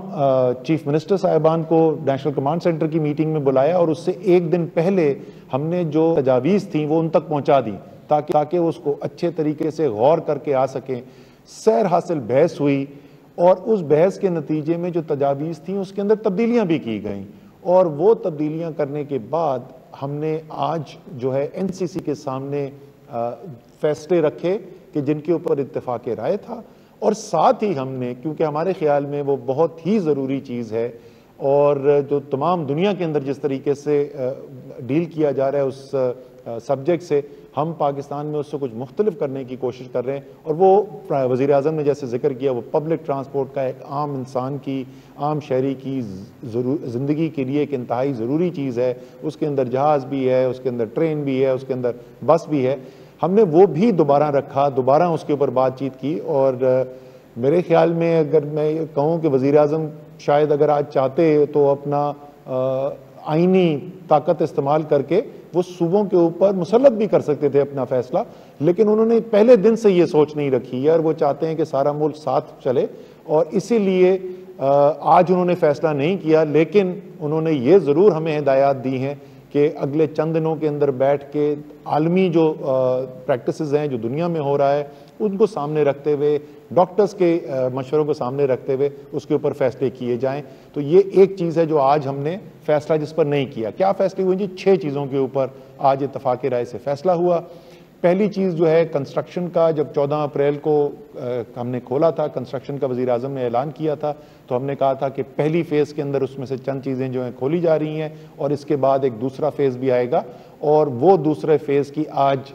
چیف منسٹر صاحبان کو نیشنل کمانڈ سینٹر کی میٹنگ میں بلایا اور اس سے ایک دن پہلے ہم نے جو تجاویز تھیں وہ ان تک پہنچا دیں تاکہ اس کو اچھے طریقے سے غور کر کے آ سکیں. سیر حاصل بحث ہوئی اور اس بحث کے نتیجے میں جو تجاویز تھیں اس کے اندر تبدیلیاں بھی کی گئیں اور وہ تبدیلیاں کرنے کے بعد ہم نے آج جو ہے NCC کے سامنے فیصلے رکھے کہ جن کے اوپر اتفاق رائے تھا. اور ساتھ ہی ہم نے کیونکہ ہمارے خیال میں وہ بہت ہی ضروری چیز ہے اور جو تمام دنیا کے اندر جس طریقے سے ڈیل کیا جا رہا ہے اس سبجیکٹ سے ہم پاکستان میں اس سے کچھ مختلف کرنے کی کوشش کر رہے ہیں اور وہ وزیر اعظم نے جیسے ذکر کیا وہ پبلک ٹرانسپورٹ کا ایک عام انسان کی عام شہری کی زندگی کے لیے ایک انتہائی ضروری چیز ہے. اس کے اندر جہاز بھی ہے, اس کے اندر ٹرین بھی ہے, اس کے اندر بس بھی ہے. ہم نے وہ بھی دوبارہ رکھا, دوبارہ اس کے اوپر بات چیت کی اور میرے خیال میں اگر میں کہوں کہ وزیر اعظم شاید اگر آج چاہتے تو اپنا آئینی طاقت استعمال کر کے وہ صوبوں کے اوپر مسلط بھی کر سکتے تھے اپنا فیصلہ, لیکن انہوں نے پہلے دن سے یہ سوچ نہیں رکھی ہے اور وہ چاہتے ہیں کہ سارا ملک ساتھ چلے اور اسی لیے آج انہوں نے فیصلہ نہیں کیا. لیکن انہوں نے یہ ضرور ہمیں ہدایات دی ہیں کہ اگلے چند دنوں کے اندر بیٹھ کے عالمی جو پریکٹسز ہیں جو دنیا میں ہو رہا ہے ان کو سامنے رکھتے ہوئے ڈاکٹرز کے مشوروں کو سامنے رکھتے ہوئے اس کے اوپر فیصلے کیے جائیں. تو یہ ایک چیز ہے جو آج ہم نے فیصلہ جس پر نہیں کیا. کیا فیصلے ہوئے جی؟ 6 چیزوں کے اوپر آج اتفاق رائے سے فیصلہ ہوا. پہلی چیز جو ہے کنسٹرکشن کا, جب 14 اپریل کو ہم نے کھولا تھا کنسٹرکشن کا, وزیر اعظم نے اعلان کیا تھا تو ہم نے کہا تھا کہ پہلی فیز کے اندر اس میں سے چند چیزیں جو ہیں کھولی جا رہی ہیں اور اس کے بعد ایک دوسرا فیز بھی آئے گا اور وہ دوسرے فیز کی آج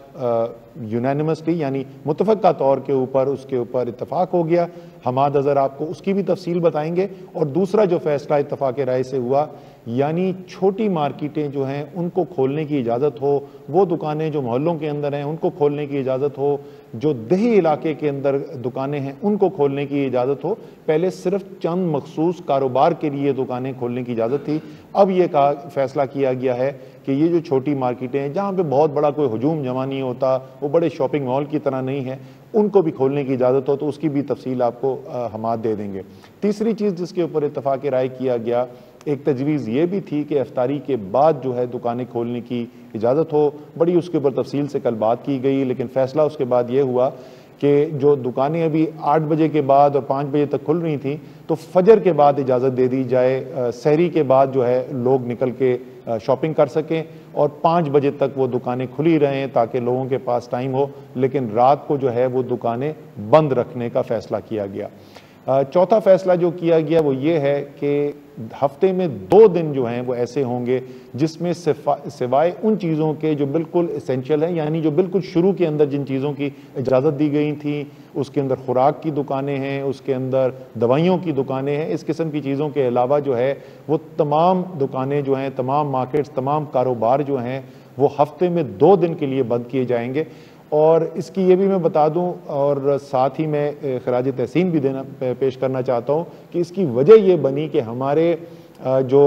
یونینیمسلی یعنی متفقہ طور کے اوپر اس کے اوپر اتفاق ہو گیا. حماد اظہر آپ کو اس کی بھی تفصیل بتائیں گے. اور دوسرا جو فیصلہ اتفاق رائے سے ہوا یعنی چھوٹی مارکیٹیں جو ہیں ان کو کھولنے کی اجازت ہو, وہ دکانیں جو محلوں کے اندر ہیں ان کو کھولنے کی اجازت ہو, جو دیہی علاقے کے اندر دکانیں ہیں ان کو کھولنے کی اجازت ہو. پہلے صرف چند مخصوص کاروبار کے لیے دکانیں کھولنے کی اجازت تھی. اب یہ فیصلہ کیا گیا ہے کہ یہ جو چھوٹی مارکیٹیں ہیں جہاں پہ بہت بڑا کوئی ہجوم جمع نہیں ہوتا, وہ بڑے شاپنگ مال کی طرح نہیں ہے, ان کو بھی کھولنے کی اجازت ہو. تو اس کی بھی تفصیل آپ کو حماد دے دیں گے. تیسری چیز جس کے اوپر اتفاق رائے کیا گیا, ایک تجویز یہ بھی تھی کہ افطاری کے بعد جو ہے دکانیں کھولنے کی اجازت ہو. بڑی اس کے اوپر تفصیل سے کل بات کی گئی لیکن فیصلہ اس کے بعد یہ ہوا کہ جو دکانیں ابھی 8 بجے کے بعد اور 5 بجے تک کھل رہی تھیں تو فجر کے بعد اجازت دے دی جائے, سحری کے بعد جو ہے لوگ نکل کے شاپنگ کر سکیں اور 5 بجے تک وہ دکانیں کھلی رہیں تاکہ لوگوں کے پاس ٹائم ہو, لیکن رات کو جو ہے وہ دکانیں بند رکھنے کا فیصلہ کیا گیا. چوتھا فیصلہ جو کیا گیا وہ یہ ہے کہ ہفتے میں 2 دن جو ہیں وہ ایسے ہوں گے جس میں سوائے ان چیزوں کے جو بالکل اسینشل ہیں یعنی جو بالکل شروع کے اندر جن چیزوں کی اجازت دی گئی تھی, اس کے اندر خوراک کی دکانیں ہیں, اس کے اندر دوائیوں کی دکانیں ہیں, اس قسم کی چیزوں کے علاوہ جو ہے وہ تمام دکانیں جو ہیں, تمام مارکیٹس, تمام کاروبار جو ہیں وہ ہفتے میں 2 دن کے لیے بند کیے جائیں گے. اور اس کی یہ بھی میں بتا دوں اور ساتھ ہی میں خراج تحسین بھی پیش کرنا چاہتا ہوں کہ اس کی وجہ یہ بنی کہ ہمارے جو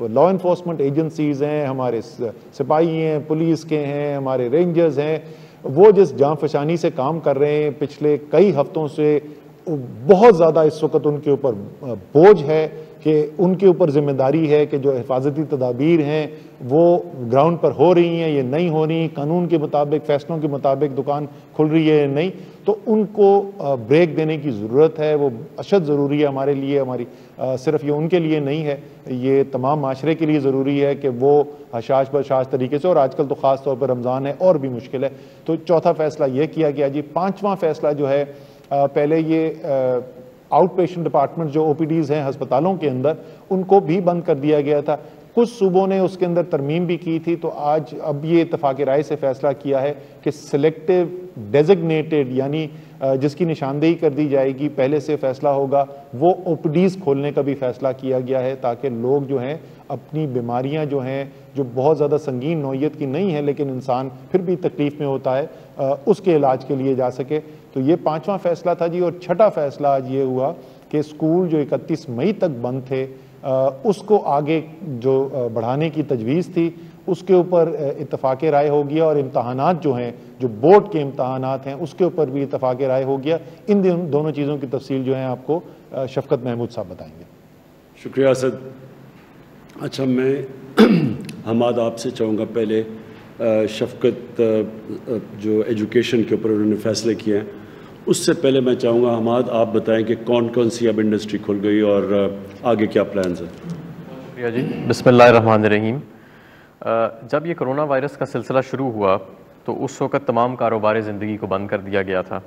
لا انفورسمنٹ ایجنسیز ہیں, ہمارے سپاہی ہیں, پولیس کے ہیں, ہمارے رینجرز ہیں, وہ جس جاں فشانی سے کام کر رہے ہیں پچھلے کئی ہفتوں سے, بہت زیادہ اس وقت ان کے اوپر بوجھ ہے کہ ان کے اوپر ذمہ داری ہے کہ جو حفاظتی تدابیر ہیں وہ گراؤنڈ پر ہو رہی ہیں, یہ نہیں ہو رہی, قانون کے مطابق, فیصلوں کے مطابق دکان کھل رہی ہے نہیں, تو ان کو بریک دینے کی ضرورت ہے. وہ اشد ضروری ہے ہمارے لیے, ہماری صرف یہ ان کے لیے نہیں ہے, یہ تمام معاشرے کے لیے ضروری ہے کہ وہ حشاش بشاش طریقے سے, اور آج کل تو خاص طور پر رمضان ہے اور بھی مشکل ہے. تو چوتھا فیصلہ یہ کیا گیا جی. پانچواں فیصلہ جو ہے, پہلے یہ آؤٹ پیشنٹ ڈپارٹمنٹ جو OPDs ہیں ہسپتالوں کے اندر ان کو بھی بند کر دیا گیا تھا. کچھ صوبوں نے اس کے اندر ترمیم بھی کی تھی, تو آج اب یہ اتفاق رائے سے فیصلہ کیا ہے کہ سلیکٹیو ڈیزگنیٹڈ یعنی جس کی نشاندہی کر دی جائے گی, پہلے سے فیصلہ ہوگا, وہ OPDs کھولنے کا بھی فیصلہ کیا گیا ہے تاکہ لوگ جو ہیں اپنی بیماریاں جو ہیں جو بہت زیادہ سنگین نوعیت کی نہیں ہیں لیکن انسان پھر بھی تکلیف میں ہوتا ہے, اس کے علاج کے لیے جا سکے. تو یہ 5واں فیصلہ تھا جی. اور 6واں فیصلہ آج یہ ہوا کہ اسکول جو 31 مئی تک بند تھے اس کو آگے جو بڑھانے کی تجویز تھی اس کے اوپر اتفاق رائے ہو گیا, اور امتحانات جو ہیں, جو بورڈ کے امتحانات ہیں, اس کے اوپر بھی اتفاق رائے ہو گیا. ان دونوں چیزوں کی تفصیل جو ہے آپ کو شفقت محمود صاحب بتائیں گے. شکریہ اسد. اچھا, میں حماد آپ سے چاہوں گا پہلے شفقت جو ایجوکیشن کے اوپر انہوں نے فیصلے کیے ہیں, اس سے پہلے میں چاہوں گا حماد آپ بتائیں کہ کون کون سی اب انڈسٹری کھل گئی اور آگے کیا پلانز ہیں. شکریہ جی. بسم اللہ الرحمن الرحیم. جب یہ کرونا وائرس کا سلسلہ شروع ہوا تو اس وقت تمام کاروبار زندگی کو بند کر دیا گیا تھا,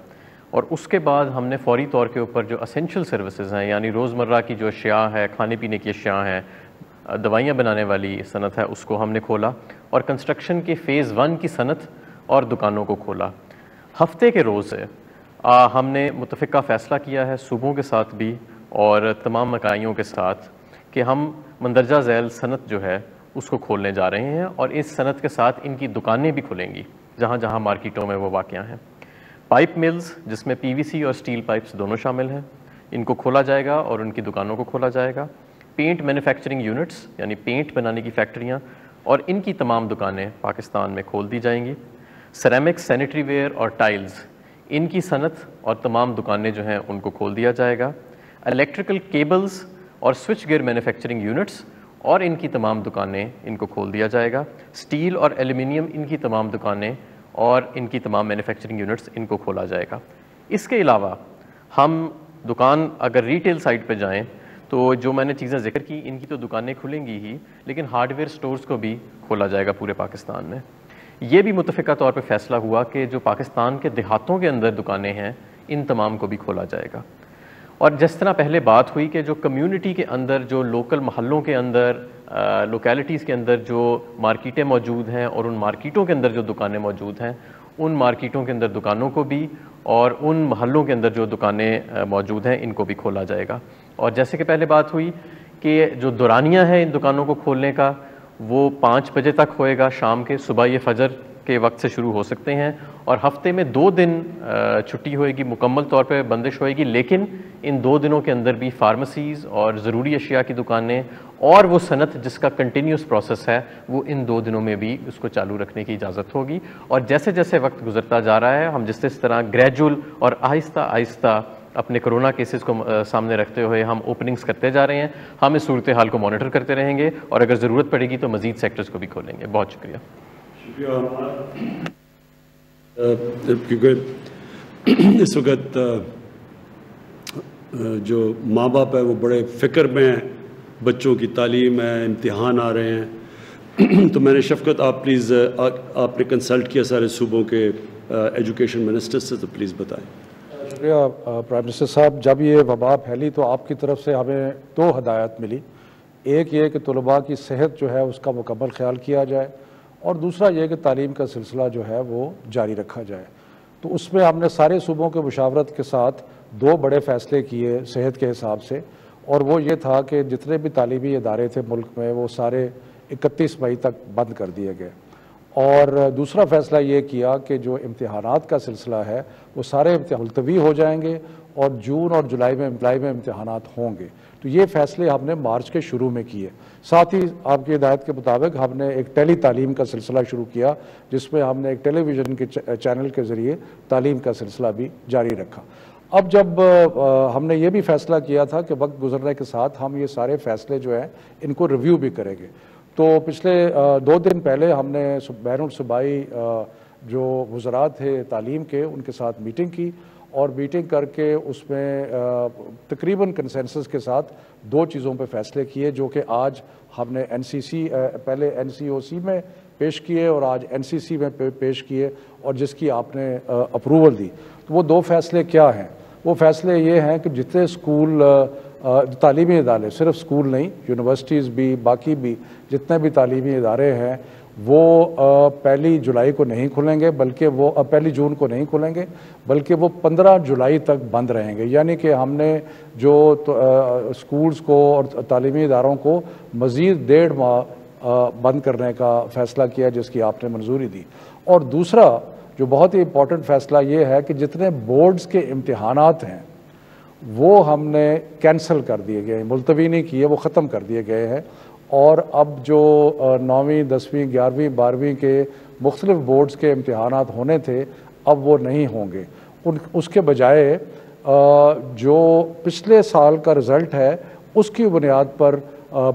اور اس کے بعد ہم نے فوری طور کے اوپر جو اسینشل سروسز ہیں, یعنی روزمرہ کی جو اشیاء ہے, کھانے پینے کی اشیاء ہیں, دوائیاں بنانے والی صنعت ہے, اس کو ہم نے کھولا, اور کنسٹرکشن کے فیز 1 کی صنعت اور دکانوں کو کھولا. ہفتے کے روز سے ہم نے متفقہ فیصلہ کیا ہے صوبوں کے ساتھ بھی اور تمام مکائیوں کے ساتھ کہ ہم مندرجہ ذیل صنعت جو ہے اس کو کھولنے جا رہے ہیں, اور اس صنعت کے ساتھ ان کی دکانیں بھی کھلیں گی جہاں جہاں مارکیٹوں میں وہ واقع ہیں. پائپ ملز جس میں پی وی سی اور سٹیل پائپس دونوں شامل ہیں, ان کو کھولا جائے گا اور ان کی دکانوں کو کھولا جائے گا. پینٹ مینوفیکچرنگ یونٹس یعنی پینٹ بنانے کی فیکٹریاں اور ان کی تمام دکانیں پاکستان میں کھول دی جائیں گی. سیرامکس, سینیٹری ویئر اور ٹائلز, ان کی صنعت اور تمام دکانیں جو ہیں ان کو کھول دیا جائے گا. الیکٹریکل کیبلز اور سوئچ گیئر مینوفیکچرنگ یونٹس اور ان کی تمام دکانیں ان کو کھول دیا جائے گا. سٹیل اور ایلومینیم, ان کی تمام دکانیں اور ان کی تمام مینوفیکچرنگ یونٹس ان کو کھولا جائے گا. اس کے علاوہ ہم دکان اگر ریٹیل سائٹ پہ جائیں تو جو میں نے چیزیں ذکر کی ان کی تو دکانیں کھلیں گی ہی, لیکن ہارڈ ویئر سٹورز کو بھی کھولا جائے گا پورے پاکستان میں. یہ بھی متفقہ طور پہ فیصلہ ہوا کہ جو پاکستان کے دیہاتوں کے اندر دکانیں ہیں ان تمام کو بھی کھولا جائے گا. اور جس طرح پہلے بات ہوئی کہ جو کمیونٹی کے اندر, جو لوکل محلوں کے اندر, لوکیلٹیز کے اندر جو مارکیٹیں موجود ہیں اور ان مارکیٹوں کے اندر جو دکانیں موجود ہیں, ان مارکیٹوں کے اندر دکانوں کو بھی اور ان محلوں کے اندر جو دکانیں موجود ہیں ان کو بھی کھولا جائے گا. اور جیسے کہ پہلے بات ہوئی کہ جو دورانیہ ہے ان دکانوں کو کھولنے کا وہ 5 بجے تک ہوئے گا شام کے, صبح یہ فجر کے وقت سے شروع ہو سکتے ہیں, اور ہفتے میں 2 دن چھٹی ہوئے گی, مکمل طور پہ بندش ہوئے گی, لیکن ان 2 دنوں کے اندر بھی فارمیسیز اور ضروری اشیاء کی دکانیں اور وہ صنعت جس کا کنٹینیوس پروسیس ہے وہ ان 2 دنوں میں بھی اس کو چالو رکھنے کی اجازت ہوگی. اور جیسے جیسے وقت گزرتا جا رہا ہے ہم جس طرح گریجول اور آہستہ آہستہ اپنے کرونا کیسز کو سامنے رکھتے ہوئے ہم اوپننگز کرتے جا رہے ہیں, ہم اس صورتحال کو مانیٹر کرتے رہیں گے اور اگر ضرورت پڑے گی تو مزید سیکٹرز کو بھی کھولیں گے. بہت شکریہ. کیونکہ اس وقت جو ماں باپ ہے وہ بڑے فکر میں ہیں, بچوں کی تعلیم ہے, امتحان آ رہے ہیں, تو میں نے شفقت آپ پلیز, آپ نے کنسلٹ کیا سارے صوبوں کے ایجوکیشن منسٹر سے, تو پلیز بتائیں. شکریہ پرائم منسٹر صاحب. جب یہ وبا پھیلی تو آپ کی طرف سے ہمیں 2 ہدایات ملی. ایک یہ کہ طلباء کی صحت جو ہے اس کا مکمل خیال کیا جائے, اور دوسرا یہ کہ تعلیم کا سلسلہ جو ہے وہ جاری رکھا جائے. تو اس میں ہم نے سارے صوبوں کے مشاورت کے ساتھ 2 بڑے فیصلے کیے صحت کے حساب سے, اور وہ یہ تھا کہ جتنے بھی تعلیمی ادارے تھے ملک میں وہ سارے 31 مئی تک بند کر دیے گئے. اور دوسرا فیصلہ یہ کیا کہ جو امتحانات کا سلسلہ ہے وہ سارے ملتوی ہو جائیں گے اور جون اور جولائی میں امتحانات ہوں گے. تو یہ فیصلے ہم نے مارچ کے شروع میں کیے. ساتھ ہی آپ کی ہدایت کے مطابق ہم نے ایک ٹیلی تعلیم کا سلسلہ شروع کیا جس میں ہم نے ایک ٹیلی ویژن کے چینل کے ذریعے تعلیم کا سلسلہ بھی جاری رکھا. اب جب ہم نے یہ بھی فیصلہ کیا تھا کہ وقت گزرنے کے ساتھ ہم یہ سارے فیصلے جو ہیں ان کو ریویو بھی کریں گے, تو پچھلے 2 دن پہلے ہم نے بین الصوبائی جو وزراء تھے تعلیم کے ان کے ساتھ میٹنگ کی, اور میٹنگ کر کے اس میں تقریباً کنسنسس کے ساتھ 2 چیزوں پہ فیصلے کیے جو کہ آج ہم نے پہلے NCOC میں پیش کیے اور آج NCC میں پیش کیے, اور جس کی آپ نے اپروول دی. تو وہ 2 فیصلے کیا ہیں؟ وہ فیصلے یہ ہیں کہ جتنے اسکول تعلیمی ادارے, صرف اسکول نہیں, یونیورسٹیز بھی, باقی بھی جتنے بھی تعلیمی ادارے ہیں وہ 1 جولائی کو نہیں کھلیں گے, بلکہ وہ 1 جون کو نہیں کھلیں گے, بلکہ وہ 15 جولائی تک بند رہیں گے. یعنی کہ ہم نے جو اسکولز کو اور تعلیمی اداروں کو مزید 1.5 ماہ بند کرنے کا فیصلہ کیا جس کی آپ نے منظوری دی. اور دوسرا جو بہت ہی امپورٹنٹ فیصلہ یہ ہے کہ جتنے بورڈز کے امتحانات ہیں وہ ہم نے کینسل کر دیے گئے ہیں، ملتوی نہیں کیے، وہ ختم کر دیے گئے ہیں، اور اب جو 9ویں 10ویں 11ویں 12ویں کے مختلف بورڈز کے امتحانات ہونے تھے اب وہ نہیں ہوں گے۔ اس کے بجائے جو پچھلے سال کا رزلٹ ہے اس کی بنیاد پر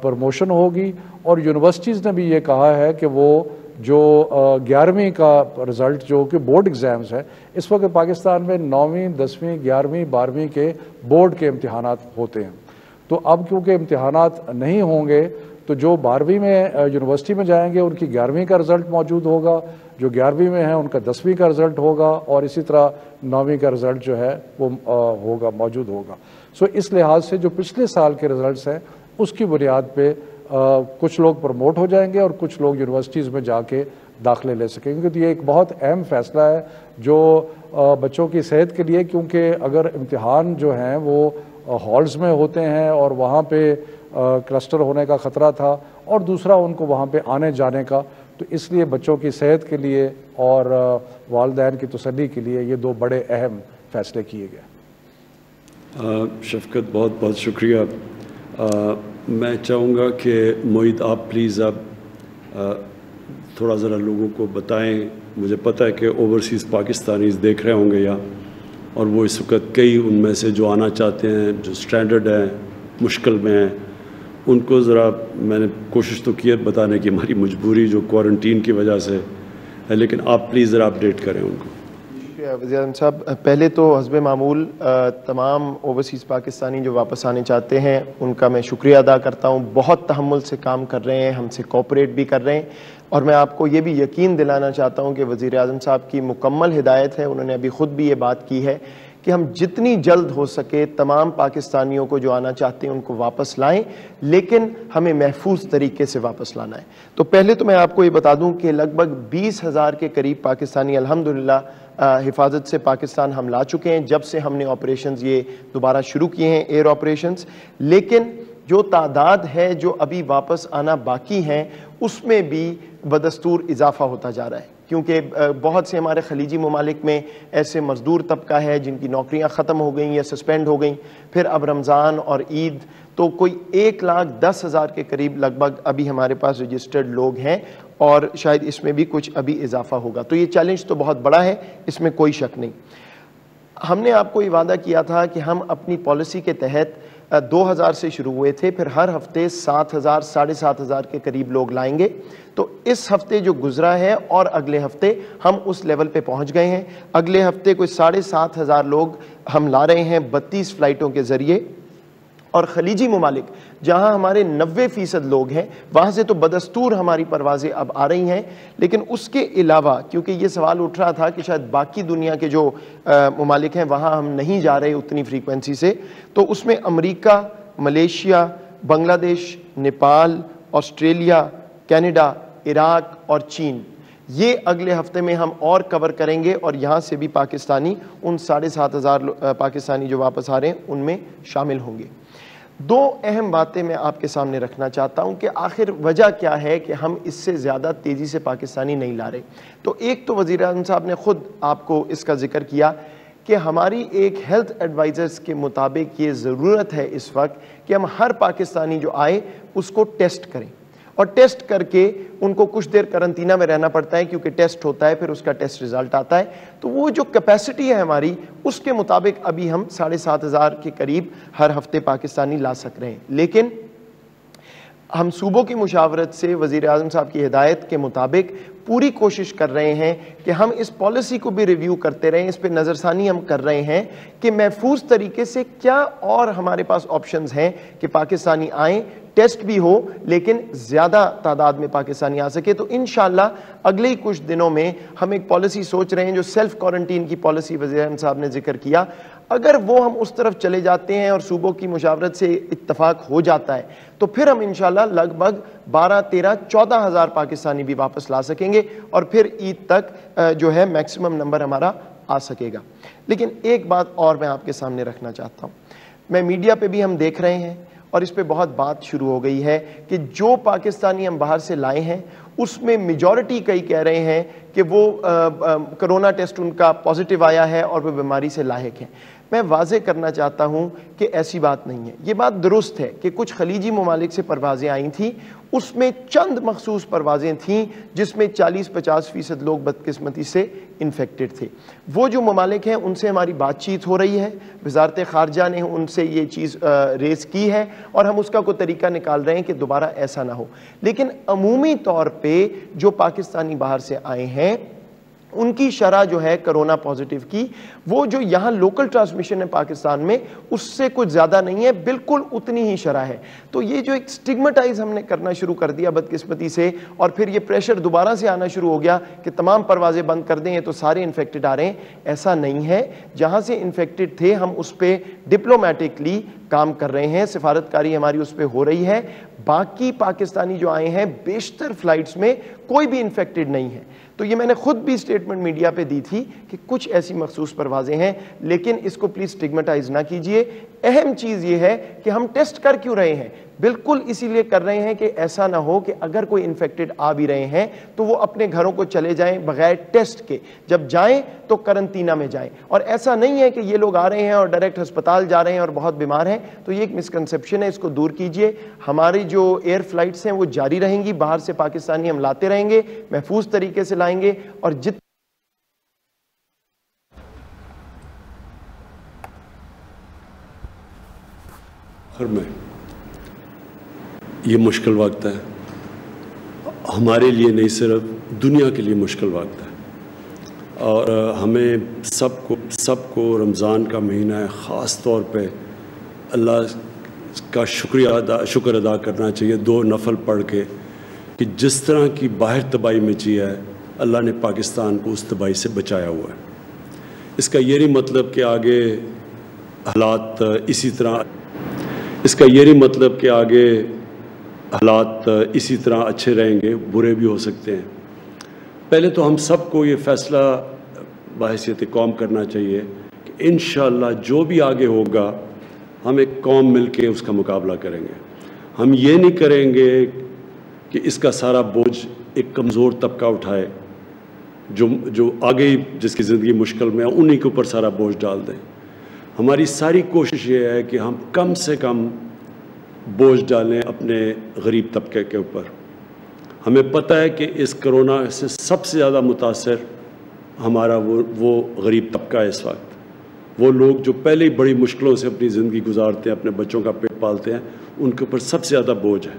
پروموشن ہوگی، اور یونیورسٹیز نے بھی یہ کہا ہے کہ وہ جو 11ویں کا رزلٹ جو کہ بورڈ ایگزامز ہے، اس وقت پاکستان میں 9ویں 10ویں 11ویں 12ویں کے بورڈ کے امتحانات ہوتے ہیں، تو اب کیونکہ امتحانات نہیں ہوں گے تو جو 12ویں میں یونیورسٹی میں جائیں گے ان کی 11ویں کا رزلٹ موجود ہوگا، جو 11ویں میں ہیں ان کا 10ویں کا رزلٹ ہوگا، اور اسی طرح 9ویں کا رزلٹ جو ہے وہ ہوگا موجود ہوگا۔ سو اس لحاظ سے جو پچھلے سال کے رزلٹس ہیں اس کی بنیاد پہ کچھ لوگ پروموٹ ہو جائیں گے اور کچھ لوگ یونیورسٹیز میں جا کے داخلے لے سکیں گے۔ تو یہ ایک بہت اہم فیصلہ ہے جو بچوں کی صحت کے لیے، کیونکہ اگر امتحان جو ہیں وہ ہالز میں ہوتے ہیں اور وہاں پہ کلسٹر ہونے کا خطرہ تھا، اور دوسرا ان کو وہاں پہ آنے جانے کا، تو اس لیے بچوں کی صحت کے لیے اور والدین کی تسلی کے لیے یہ دو بڑے اہم فیصلے کیے گئے۔ شفقت بہت بہت شکریہ۔ میں چاہوں گا کہ معید آپ پلیز اب تھوڑا ذرا لوگوں کو بتائیں، مجھے پتہ ہے کہ اوورسیز پاکستانیز دیکھ رہے ہوں گے اور وہ اس وقت کئی ان میں سے جو آنا چاہتے ہیں، جو سٹینڈرڈ ہیں، مشکل میں ہیں، ان کو ذرا میں نے کوشش تو کی ہے بتانے کی، ہماری مجبوری جو کوارنٹین کی وجہ سے ہے، لیکن آپ پلیز ذرا اپڈیٹ کریں ان کو۔ شکریہ وزیر اعظم صاحب۔ پہلے تو حسب معمول تمام اوورسیز پاکستانی جو واپس آنے چاہتے ہیں ان کا میں شکریہ ادا کرتا ہوں، بہت تحمل سے کام کر رہے ہیں، ہم سے کوآپریٹ بھی کر رہے ہیں، اور میں آپ کو یہ بھی یقین دلانا چاہتا ہوں کہ وزیر اعظم صاحب کی مکمل ہدایت ہے، انہوں نے ابھی خود بھی یہ بات کی ہے کہ ہم جتنی جلد ہو سکے تمام پاکستانیوں کو جو آنا چاہتے ہیں ان کو واپس لائیں، لیکن ہمیں محفوظ طریقے سے واپس لانا ہے۔ تو پہلے تو میں آپ کو یہ بتا دوں کہ لگ بھگ 20,000 کے قریب پاکستانی الحمدللہ حفاظت سے پاکستان ہم لا چکے ہیں جب سے ہم نے آپریشنز یہ دوبارہ شروع کیے ہیں، ایئر آپریشنز، لیکن جو تعداد ہے جو ابھی واپس آنا باقی ہیں اس میں بھی بدستور اضافہ ہوتا جا رہا ہے، کیونکہ بہت سے ہمارے خلیجی ممالک میں ایسے مزدور طبقہ ہے جن کی نوکریاں ختم ہو گئیں یا سسپینڈ ہو گئیں، پھر اب رمضان اور عید، تو کوئی 1,10,000 کے قریب لگ بھگ ابھی ہمارے پاس رجسٹرڈ لوگ ہیں، اور شاید اس میں بھی کچھ ابھی اضافہ ہوگا۔ تو یہ چیلنج تو بہت بڑا ہے، اس میں کوئی شک نہیں۔ ہم نے آپ کو یہ وعدہ کیا تھا کہ ہم اپنی پالیسی کے تحت 2,000 سے شروع ہوئے تھے، پھر ہر ہفتے 7,000 7,500 کے قریب لوگ لائیں گے۔ تو اس ہفتے جو گزرا ہے اور اگلے ہفتے ہم اس لیول پہ پہنچ گئے ہیں، اگلے ہفتے کوئی 7,500 لوگ ہم لا رہے ہیں 32 فلائٹوں کے ذریعے، اور خلیجی ممالک جہاں ہمارے 90% لوگ ہیں وہاں سے تو بدستور ہماری پروازیں اب آ رہی ہیں، لیکن اس کے علاوہ کیونکہ یہ سوال اٹھ رہا تھا کہ شاید باقی دنیا کے جو ممالک ہیں وہاں ہم نہیں جا رہے اتنی فریکوینسی سے، تو اس میں امریکہ، ملیشیا، بنگلہ دیش، نیپال، آسٹریلیا، کینیڈا، عراق اور چین، یہ اگلے ہفتے میں ہم اور کور کریں گے، اور یہاں سے بھی پاکستانی ان 7,500 پاکستانی جو واپس آ رہے ہیں ان میں شامل ہوں گے۔ دو اہم باتیں میں آپ کے سامنے رکھنا چاہتا ہوں کہ آخر وجہ کیا ہے کہ ہم اس سے زیادہ تیزی سے پاکستانی نہیں لا رہے۔ تو ایک تو وزیر اعظم صاحب نے خود آپ کو اس کا ذکر کیا کہ ہماری ایک ہیلتھ ایڈوائزرز کے مطابق یہ ضرورت ہے اس وقت کہ ہم ہر پاکستانی جو آئے اس کو ٹیسٹ کریں، اور ٹیسٹ کر کے ان کو کچھ دیر کرنٹینہ میں رہنا پڑتا ہے، کیونکہ ٹیسٹ ہوتا ہے پھر اس کا ٹیسٹ ریزلٹ آتا ہے۔ تو وہ جو کیپیسٹی ہے ہماری اس کے مطابق ابھی ہم 7,500 کے قریب ہر ہفتے پاکستانی لا سک رہے ہیں، لیکن ہم صوبوں کی مشاورت سے وزیر اعظم صاحب کی ہدایت کے مطابق پوری کوشش کر رہے ہیں کہ ہم اس پالیسی کو بھی ریویو کرتے رہیں، اس پہ نظر ثانی ہم کر رہے ہیں کہ محفوظ طریقے سے کیا اور ہمارے پاس آپشنز ہیں کہ پاکستانی آئیں، ٹیسٹ بھی ہو لیکن زیادہ تعداد میں پاکستانی آ سکے۔ تو انشاءاللہ اگلے ہی کچھ دنوں میں ہم ایک پالیسی سوچ رہے ہیں، جو سیلف کوارنٹین کی پالیسی وزیر اعظم صاحب نے ذکر کیا، اگر وہ ہم اس طرف چلے جاتے ہیں اور صوبوں کی مشاورت سے اتفاق ہو جاتا ہے تو پھر ہم انشاءاللہ لگ بھگ 12، 13، 14,000 پاکستانی بھی واپس لا سکیں گے، اور پھر عید تک جو ہے میکسیمم نمبر ہمارا آ سکے گا۔ لیکن ایک بات اور میں آپ کے سامنے رکھنا چاہتا ہوں، میں میڈیا پہ بھی ہم دیکھ رہے ہیں اور اس پہ بہت بات شروع ہو گئی ہے کہ جو پاکستانی ہم باہر سے لائے ہیں اس میں میجورٹی کئی کہہ رہے ہیں کہ وہ کرونا ٹیسٹ ان کا پازیٹیو آیا ہے اور وہ بیماری سے لاحق ہیں. میں واضح کرنا چاہتا ہوں کہ ایسی بات نہیں ہے. یہ بات درست ہے کہ کچھ خلیجی ممالک سے پروازیں آئی تھیں, اس میں چند مخصوص پروازیں تھیں جس میں 40-50% لوگ بدقسمتی سے انفیکٹڈ تھے. وہ جو ممالک ہیں ان سے ہماری بات چیت ہو رہی ہے, وزارت خارجہ نے ان سے یہ چیز ریز کی ہے اور ہم اس کا کوئی طریقہ نکال رہے ہیں کہ دوبارہ ایسا نہ ہو. لیکن عمومی طور پہ جو پاکستانی باہر سے آئے ہیں ان کی شرح جو ہے کرونا پازیٹیو کی, وہ جو یہاں لوکل ٹرانسمیشن ہے پاکستان میں اس سے کچھ زیادہ نہیں ہے, بالکل اتنی ہی شرح ہے. تو یہ جو ایک سٹگمیٹائز ہم نے کرنا شروع کر دیا بدقسمتی سے, اور پھر یہ پریشر دوبارہ سے آنا شروع ہو گیا کہ تمام پروازیں بند کر دیں تو سارے انفیکٹڈ آ رہے ہیں, ایسا نہیں ہے. جہاں سے انفیکٹڈ تھے ہم اس پہ ڈپلومیٹکلی کام کر رہے ہیں, سفارتکاری ہماری اس پہ ہو رہی ہے. باقی پاکستانی جو آئے ہیں بیشتر فلائٹس میں کوئی بھی انفیکٹڈ نہیں ہے. تو یہ میں نے خود بھی سٹیٹمنٹ میڈیا پہ دی تھی کہ کچھ ایسی مخصوص پروازیں ہیں, لیکن اس کو پلیز سٹگمیٹائز نہ کیجئے. اہم چیز یہ ہے کہ ہم ٹیسٹ کر کیوں رہے ہیں, بالکل اسی لیے کر رہے ہیں کہ ایسا نہ ہو کہ اگر کوئی انفیکٹڈ آ بھی رہے ہیں تو وہ اپنے گھروں کو چلے جائیں بغیر ٹیسٹ کے, جب جائیں تو کرنٹینہ میں جائیں. اور ایسا نہیں ہے کہ یہ لوگ آ رہے ہیں اور ڈائریکٹ ہسپتال جا رہے ہیں اور بہت بیمار ہیں. تو یہ ایک مسکنسیپشن ہے, اس کو دور کیجئے. ہماری جو ایئر فلائٹس ہیں وہ جاری رہیں گی, باہر سے پاکستانی ہم لاتے رہیں گے, محفوظ طریقے سے لائیں گے. اور میں یہ مشکل وقت ہے ہمارے لیے, نہیں صرف دنیا کے لیے مشکل وقت ہے, اور ہمیں سب کو رمضان کا مہینہ ہے, خاص طور پہ اللہ کا شکر ادا کرنا چاہیے 2 نفل پڑھ کے کہ جس طرح کی باہر تباہی مچی ہے اللہ نے پاکستان کو اس تباہی سے بچایا ہوا ہے. اس کا یہ نہیں مطلب کہ آگے حالات اسی طرح اچھے رہیں گے, برے بھی ہو سکتے ہیں. پہلے تو ہم سب کو یہ فیصلہ بحیثیت قوم کرنا چاہیے کہ انشاءاللہ جو بھی آگے ہوگا ہم ایک قوم مل کے اس کا مقابلہ کریں گے. ہم یہ نہیں کریں گے کہ اس کا سارا بوجھ ایک کمزور طبقہ اٹھائے, جو آگے جس کی زندگی مشکل میں ہے انہی کے اوپر سارا بوجھ ڈال دیں. ہماری ساری کوشش یہ ہے کہ ہم کم سے کم بوجھ ڈالیں اپنے غریب طبقے کے اوپر. ہمیں پتہ ہے کہ اس کرونا سے سب سے زیادہ متاثر ہمارا وہ غریب طبقہ ہے اس وقت. وہ لوگ جو پہلے ہی بڑی مشکلوں سے اپنی زندگی گزارتے ہیں, اپنے بچوں کا پیٹ پالتے ہیں, ان کے اوپر سب سے زیادہ بوجھ ہے.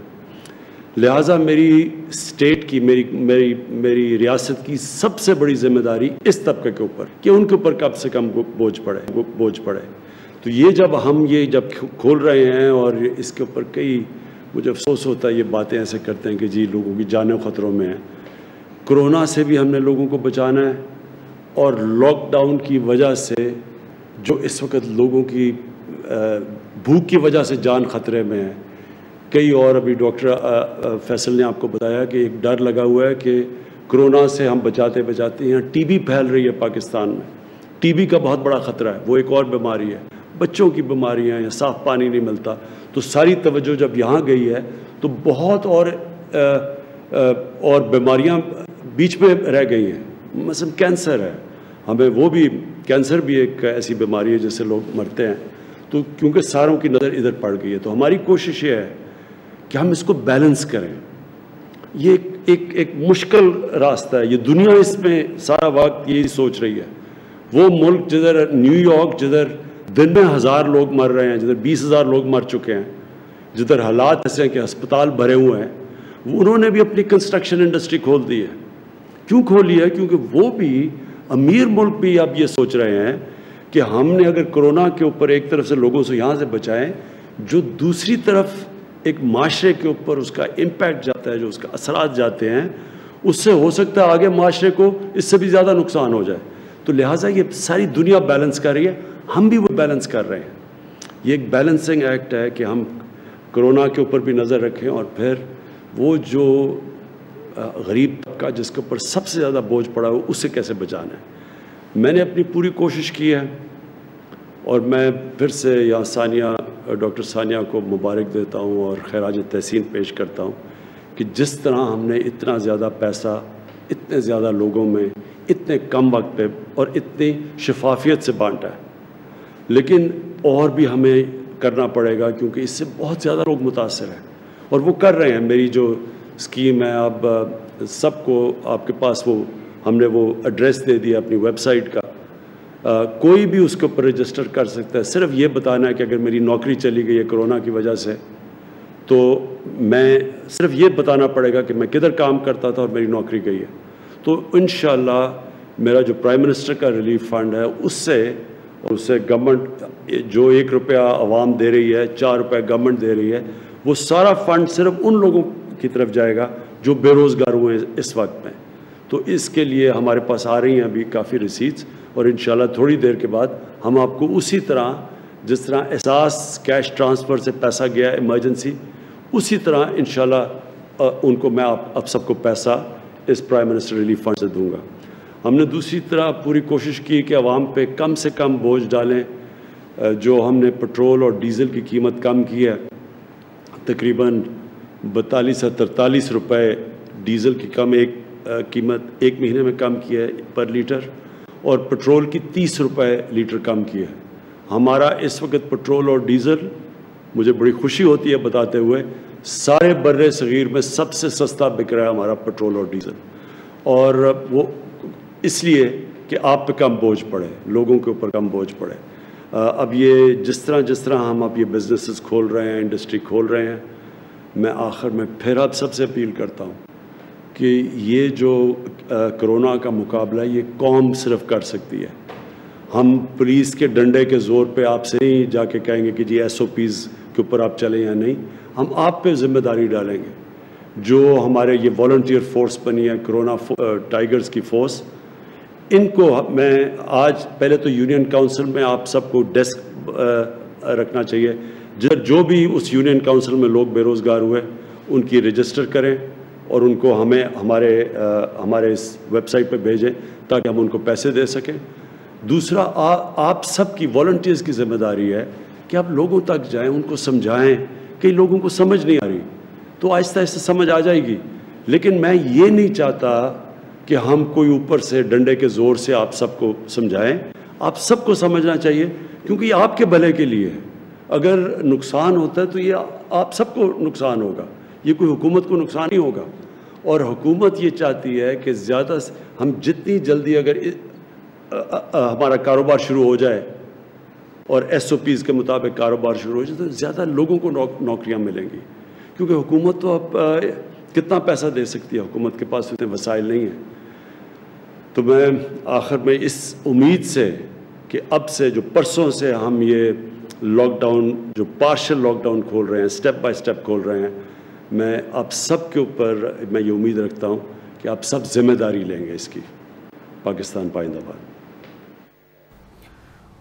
لہٰذا میری اسٹیٹ کی میری ریاست کی سب سے بڑی ذمہ داری اس طبقے کے اوپر کہ ان کے اوپر کم سے کم بوجھ پڑے. تو یہ جب کھول رہے ہیں اور اس کے اوپر مجھے افسوس ہوتا ہے یہ باتیں ایسے کرتے ہیں کہ جی لوگوں کی جانیں خطروں میں ہیں. کرونا سے بھی ہم نے لوگوں کو بچانا ہے, اور لاک ڈاؤن کی وجہ سے جو اس وقت لوگوں کی بھوک کی وجہ سے جان خطرے میں ہے. کئی اور ابھی ڈاکٹر فیصل نے آپ کو بتایا کہ ایک ڈر لگا ہوا ہے کہ کرونا سے ہم بچاتے یہاں ٹی بی پھیل رہی ہے پاکستان میں. ٹی بی کا بہت بڑا خطرہ ہے, وہ ایک اور بیماری ہے, بچوں کی بیماریاں, یا صاف پانی نہیں ملتا. تو ساری توجہ جب یہاں گئی ہے تو بہت اور بیماریاں بیچ میں رہ گئی ہیں. مثلا کینسر ہے, ہمیں وہ بھی کینسر بھی ایک ایسی بیماری ہے جس سے لوگ مرتے ہیں. تو کیونکہ ساروں کی نظر ادھر پڑ گئی ہے, تو ہماری کوشش یہ ہے کہ ہم اس کو بیلنس کریں. یہ ایک مشکل راستہ ہے, یہ دنیا اس میں سارا وقت یہی سوچ رہی ہے. وہ ملک جدھر نیو یارک, جدھر دن میں 1000 لوگ مر رہے ہیں, جدھر 20,000 لوگ مر چکے ہیں, جدھر حالات ایسے ہیں کہ ہسپتال بھرے ہوئے ہیں, انہوں نے بھی اپنی کنسٹرکشن انڈسٹری کھول دی ہے. کیوں کھولی ہے؟ کیونکہ وہ بھی امیر ملک بھی اب یہ سوچ رہے ہیں کہ ہم نے اگر کرونا کے اوپر ایک طرف سے لوگوں سے یہاں سے بچائیں, جو دوسری طرف ایک معاشرے کے اوپر اس کا امپیکٹ جاتا ہے, جو اس کا اثرات جاتے ہیں, اس سے ہو سکتا ہے آگے معاشرے کو اس سے بھی زیادہ نقصان ہو جائے. تو لہٰذا یہ ساری دنیا بیلنس کر رہی ہے, ہم بھی وہ بیلنس کر رہے ہیں. یہ ایک بیلنسنگ ایکٹ ہے کہ ہم کرونا کے اوپر بھی نظر رکھیں, اور پھر وہ جو غریب طبقہ جس کے اوپر سب سے زیادہ بوجھ پڑا ہو اسے کیسے بچانا ہے. میں نے اپنی پوری کوشش کی ہے, اور میں پھر سے یہاں ثانیہ ڈاکٹر ثانیہ کو مبارک دیتا ہوں اور خراج تحسین پیش کرتا ہوں کہ جس طرح ہم نے اتنا زیادہ پیسہ اتنے زیادہ لوگوں میں اتنے کم وقت پہ اور اتنی شفافیت سے بانٹا ہے، لیکن اور بھی ہمیں کرنا پڑے گا کیونکہ اس سے بہت زیادہ لوگ متاثر ہیں اور وہ کر رہے ہیں۔ میری جو اسکیم ہے اب سب کو آپ کے پاس وہ ہم نے وہ ایڈریس دے دیا اپنی ویب سائٹ کا، کوئی بھی اس کے اوپر رجسٹر کر سکتا ہے۔ صرف یہ بتانا ہے کہ اگر میری نوکری چلی گئی ہے کرونا کی وجہ سے تو میں صرف یہ بتانا پڑے گا کہ میں کدھر کام کرتا تھا اور میری نوکری گئی ہے، تو انشاءاللہ میرا جو پرائم منسٹر کا ریلیف فنڈ ہے اس سے گورنمنٹ جو 1 روپیہ عوام دے رہی ہے، 4 روپے گورنمنٹ دے رہی ہے، وہ سارا فنڈ صرف ان لوگوں کی طرف جائے گا جو بے روزگار ہوئے ہیں اس وقت میں۔ تو اس کے لیے ہمارے پاس آ رہی ہیں ابھی کافی ریسیٹس اور انشاءاللہ تھوڑی دیر کے بعد ہم آپ کو اسی طرح جس طرح احساس کیش ٹرانسفر سے پیسہ گیا ایمرجنسی، اسی طرح انشاءاللہ ان کو میں آپ سب کو پیسہ اس پرائم منسٹر ریلیف فنڈ سے دوں گا۔ ہم نے دوسری طرح پوری کوشش کی کہ عوام پہ کم سے کم بوجھ ڈالیں۔ جو ہم نے پٹرول اور ڈیزل کی قیمت کم کی ہے، تقریباً 42 سے 43 روپے ڈیزل کی قیمت ایک مہینے میں کم کی ہے پر لیٹر، اور پٹرول کی 30 روپے لیٹر کم کی ہے۔ ہمارا اس وقت پٹرول اور ڈیزل، مجھے بڑی خوشی ہوتی ہے بتاتے ہوئے، سارے بر صغیر میں سب سے سستا بک رہا ہے ہمارا پٹرول اور ڈیزل، اور وہ اس لیے کہ آپ پہ کم بوجھ پڑے، لوگوں کے اوپر کم بوجھ پڑے۔ اب یہ جس طرح ہم اب یہ بزنسز کھول رہے ہیں، انڈسٹری کھول رہے ہیں، میں آخر میں پھر آپ سب سے اپیل کرتا ہوں کہ یہ جو کرونا کا مقابلہ یہ قوم صرف کر سکتی ہے۔ ہم پولیس کے ڈنڈے کے زور پہ آپ سے نہیں جا کے کہیں گے کہ جی SOPs کے اوپر آپ چلیں یا نہیں، ہم آپ پہ ذمہ داری ڈالیں گے۔ جو ہمارے یہ والنٹیئر فورس بنی ہے کرونا ٹائیگرز کی فورس، ان کو میں آج پہلے تو یونین کاؤنسل میں آپ سب کو ڈیسک رکھنا چاہیے، جو بھی اس یونین کاؤنسل میں لوگ بے روزگار ہوئے ان کی رجسٹر کریں اور ان کو ہمیں ہمارے اس ویب سائٹ پہ بھیجیں تاکہ ہم ان کو پیسے دے سکیں۔ دوسرا، آپ سب کی والنٹیئرز کی ذمہ داری ہے کہ آپ لوگوں تک جائیں، ان کو سمجھائیں کہ لوگوں کو سمجھ نہیں آ رہی، تو آہستہ آہستہ سمجھ آ جائے گی۔ لیکن میں یہ نہیں چاہتا کہ ہم کوئی اوپر سے ڈنڈے کے زور سے آپ سب کو سمجھائیں، آپ سب کو سمجھنا چاہیے کیونکہ یہ آپ کے بھلے کے لیے ہے۔ اگر نقصان ہوتا ہے تو یہ آپ سب کو نقصان ہوگا، یہ کوئی حکومت کو نقصان نہیں ہوگا، اور حکومت یہ چاہتی ہے کہ زیادہ ہم جتنی جلدی اگر ہمارا کاروبار شروع ہو جائے اور SOPs کے مطابق کاروبار شروع ہو جائے تو زیادہ لوگوں کو نوکریاں ملیں گی، کیونکہ حکومت تو اب کتنا پیسہ دے سکتی ہے، حکومت کے پاس اتنے وسائل نہیں ہیں۔ تو میں آخر میں اس امید سے کہ اب سے جو پرسوں سے ہم یہ لاک ڈاؤن جو پارشل لاک ڈاؤن کھول رہے ہیں، سٹیپ بائی سٹیپ کھول رہے ہیں، میں آپ سب کے اوپر میں یہ امید رکھتا ہوں کہ آپ سب ذمہ داری لیں گے اس کی۔ پاکستان پائندہ باد۔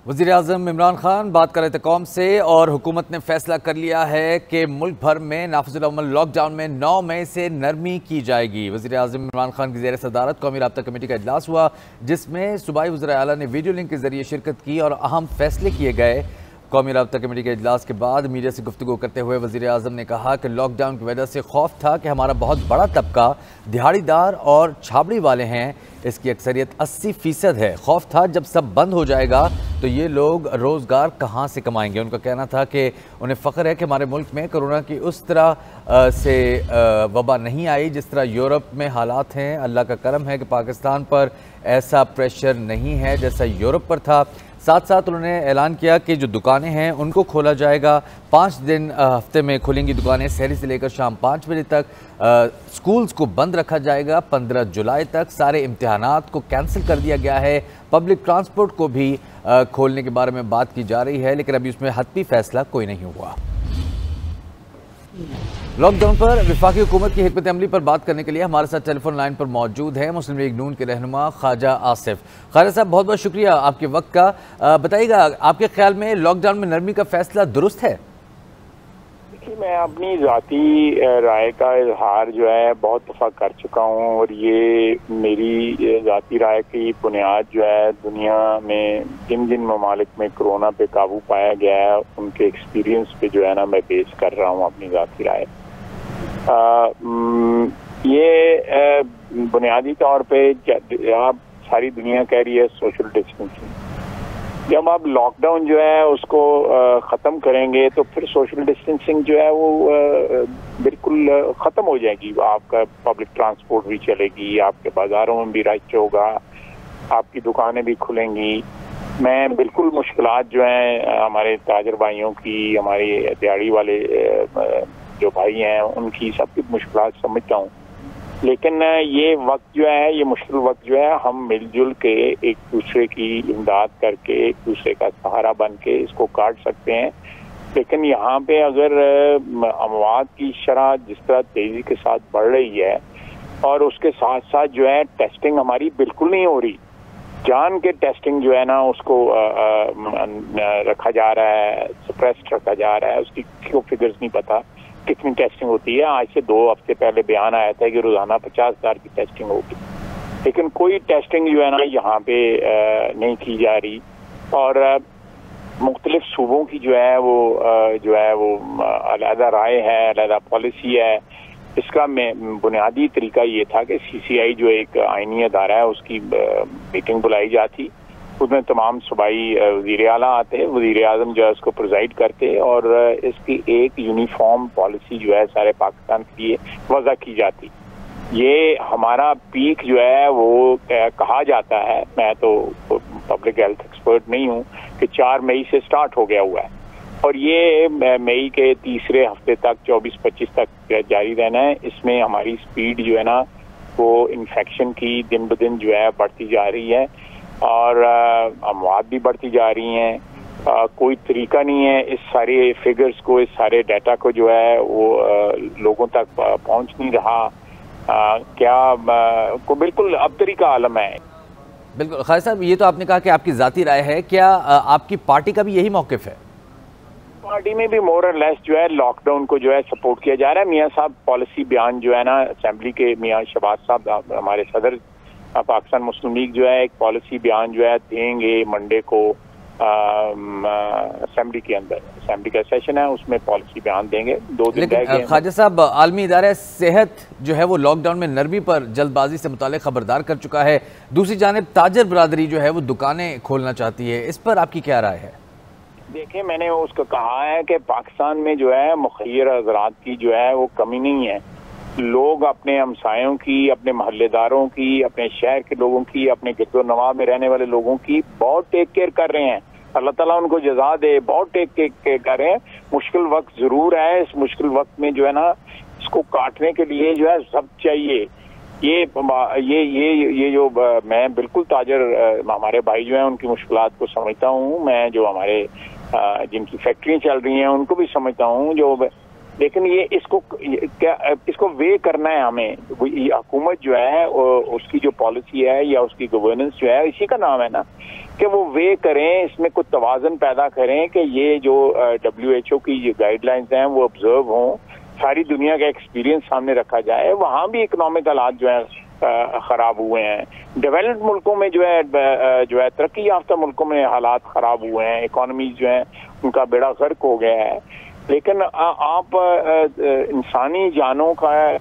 وزیر اعظم عمران خان بات کر رہے تھے قوم سے، اور حکومت نے فیصلہ کر لیا ہے کہ ملک بھر میں نافذ العمل لاک ڈاؤن میں 9 مئی سے نرمی کی جائے گی۔ وزیر اعظم عمران خان کی زیر صدارت قومی رابطہ کمیٹی کا اجلاس ہوا، جس میں صوبائی وزراء اعلیٰ نے ویڈیو لنک کے ذریعے شرکت کی اور اہم فیصلے کیے گئے۔ قومی رابطہ کمیٹی کے اجلاس کے بعد میڈیا سے گفتگو کرتے ہوئے وزیر اعظم نے کہا کہ لاک ڈاؤن کی وجہ سے خوف تھا کہ ہمارا بہت بڑا طبقہ دہاڑی دار اور چھابڑی والے ہیں، اس کی اکثریت 80% ہے۔ خوف تھا جب سب بند ہو جائے گا تو یہ لوگ روزگار کہاں سے کمائیں گے۔ ان کا کہنا تھا کہ انہیں فخر ہے کہ ہمارے ملک میں کرونا کی اس طرح سے وبا نہیں آئی جس طرح یورپ میں حالات ہیں۔ اللہ کا کرم ہے کہ پاکستان پر ایسا پریشر نہیں ہے جیسا یورپ پر تھا۔ ساتھ ساتھ انہوں نے اعلان کیا کہ جو دکانیں ہیں ان کو کھولا جائے گا، 5 دن ہفتے میں کھلیں گی دکانیں، سحری سے لے کر شام 5 بجے تک۔ سکولز کو بند رکھا جائے گا 15 جولائی تک۔ سارے امتحانات کو کینسل کر دیا گیا ہے۔ پبلک ٹرانسپورٹ کو بھی کھولنے کے بارے میں بات کی جا رہی ہے، لیکن ابھی اس میں حتمی فیصلہ کوئی نہیں ہوا۔ لاک ڈاؤن پر وفاقی حکومت کی حکمت عملی پر بات کرنے کے لیے ہمارے ساتھ ٹیلی فون لائن پر موجود ہیں مسلم لیگ نون کے رہنما خواجہ آصف۔ خواجہ صاحب بہت بہت شکریہ آپ کے وقت کا۔ بتائیے گا آپ کے خیال میں لاک ڈاؤن میں نرمی کا فیصلہ درست ہے؟ میں اپنی ذاتی رائے کا اظہار جو ہے بہت دفعہ کر چکا ہوں، اور یہ میری ذاتی رائے کی بنیاد جو ہے دنیا میں جن جن ممالک میں کرونا پہ قابو پایا گیا ہے ان کے ایکسپیرینس پہ جو ہے نا میں بیس کر رہا ہوں اپنی ذاتی رائے۔ یہ بنیادی طور پہ آپ ساری دنیا کہہ رہی ہے سوشل ڈسٹینسنگ، جب آپ لاک ڈاؤن جو ہے اس کو ختم کریں گے تو پھر سوشل ڈسٹینسنگ جو ہے وہ بالکل ختم ہو جائے گی۔ آپ کا پبلک ٹرانسپورٹ بھی چلے گی، آپ کے بازاروں میں بھی رش ہوگا، آپ کی دکانیں بھی کھلیں گی۔ میں بالکل مشکلات جو ہیں ہمارے تاجر بھائیوں کی، ہمارے دیہڑی والے جو بھائی ہیں ان کی سب کی مشکلات سمجھتا ہوں، لیکن یہ وقت جو ہے، یہ مشکل وقت جو ہے، ہم مل جل کے ایک دوسرے کی امداد کر کے ایک دوسرے کا سہارا بن کے اس کو کاٹ سکتے ہیں۔ لیکن یہاں پہ اگر اموات کی شرح جس طرح تیزی کے ساتھ بڑھ رہی ہے اور اس کے ساتھ ساتھ جو ہے ٹیسٹنگ ہماری بالکل نہیں ہو رہی، جان کے ٹیسٹنگ جو ہے نا اس کو رکھا جا رہا ہے، سپریسڈ رکھا جا رہا ہے، اس کی کسی کو فگرز نہیں پتا کتنی ٹیسٹنگ ہوتی ہے۔ آج سے 2 ہفتے پہلے بیان آیا تھا کہ روزانہ 50,000 کی ٹیسٹنگ ہوگی، لیکن کوئی ٹیسٹنگ جو ہے نا یہاں پہ نہیں کی جا رہی، اور مختلف صوبوں کی جو ہے وہ علیحدہ رائے ہے، علیحدہ پالیسی ہے۔ اس کا بنیادی طریقہ یہ تھا کہ CCI جو ایک آئینی ادارہ ہے اس کی میٹنگ بلائی جاتی، اس میں تمام صوبائی وزیر اعلیٰ آتے، وزیر اعظم جو ہے اس کو پریزائڈ کرتے، اور اس کی ایک یونیفارم پالیسی جو ہے سارے پاکستان کے لیے وضع کی جاتی۔ یہ ہمارا پیک جو ہے وہ کہا جاتا ہے، میں تو پبلک ہیلتھ ایکسپرٹ نہیں ہوں، کہ 4 مئی سے سٹارٹ ہو گیا ہوا ہے، اور یہ مئی کے تیسرے ہفتے تک 24-25 تک جاری رہنا ہے۔ اس میں ہماری سپیڈ جو ہے نا وہ انفیکشن کی دن بدن جو ہے بڑھتی جا رہی ہے، اور اموات بھی بڑھتی جا رہی ہیں۔ کوئی طریقہ نہیں ہے اس سارے فگرز کو، اس سارے ڈیٹا کو جو ہے وہ لوگوں تک پہنچ نہیں رہا۔ کیا کو بالکل اب طریقہ عالم ہے۔ بالکل خالد صاحب، یہ تو آپ نے کہا کہ آپ کی ذاتی رائے ہے، کیا آپ کی پارٹی کا بھی یہی موقف ہے؟ پارٹی میں بھی مور اور لیس جو ہے لاک ڈاؤن کو جو ہے سپورٹ کیا جا رہا ہے۔ میاں صاحب پالیسی بیان جو ہے نا اسمبلی کے، میاں شہباز صاحب ہمارے صدر پاکستان مسلم لیگ جو ہے ایک پالیسی بیان جو ہے دیں گے منڈے کو اسمبلی کے اندر، اسمبلی کا سیشن ہے اس میں پالیسی بیان دیں گے، 2 دن رہ گئے۔ خواجہ صاحب، عالمی ادارہ صحت جو ہے وہ لاک ڈاؤن میں نرمی پر جلد بازی سے متعلق خبردار کر چکا ہے، دوسری جانب تاجر برادری جو ہے وہ دکانیں کھولنا چاہتی ہے، اس پر آپ کی کیا رائے ہے؟ دیکھیں، میں نے اس کو کہا ہے کہ پاکستان میں جو ہے مخیر حضرات کی جو ہے وہ کمی نہیں ہے۔ لوگ اپنے ہمسایوں کی، اپنے محلے داروں کی، اپنے شہر کے لوگوں کی، اپنے گرد و نواح میں رہنے والے لوگوں کی بہت ٹیک کیئر کر رہے ہیں۔ اللہ تعالیٰ ان کو جزا دے، بہت ٹیک کیئر کر رہے ہیں۔ مشکل وقت ضرور ہے، اس مشکل وقت میں جو ہے نا اس کو کاٹنے کے لیے جو ہے سب چاہیے۔ یہ جو میں بالکل تاجر ہمارے بھائی جو ہیں ان کی مشکلات کو سمجھتا ہوں، میں جو ہمارے جن کی فیکٹریاں چل رہی ہیں ان کو بھی سمجھتا ہوں، لیکن یہ اس کو وے کرنا ہے ہمیں۔ حکومت جو ہے اس کی جو پالیسی ہے یا اس کی گورننس جو ہے اسی کا نام ہے نا کہ وہ وے کریں، اس میں کچھ توازن پیدا کریں کہ یہ جو WHO کی جو گائیڈ لائنز ہیں وہ آبزرو ہوں، ساری دنیا کا ایکسپیرینس سامنے رکھا جائے۔ وہاں بھی اکنامک حالات جو ہیں خراب ہوئے ہیں، ڈیولپڈ ملکوں میں جو ہے ترقی یافتہ ملکوں میں حالات خراب ہوئے ہیں، اکانومیز جو ہیں ان کا بیڑا غرق ہو گیا ہے، لیکن آپ انسانی جانوں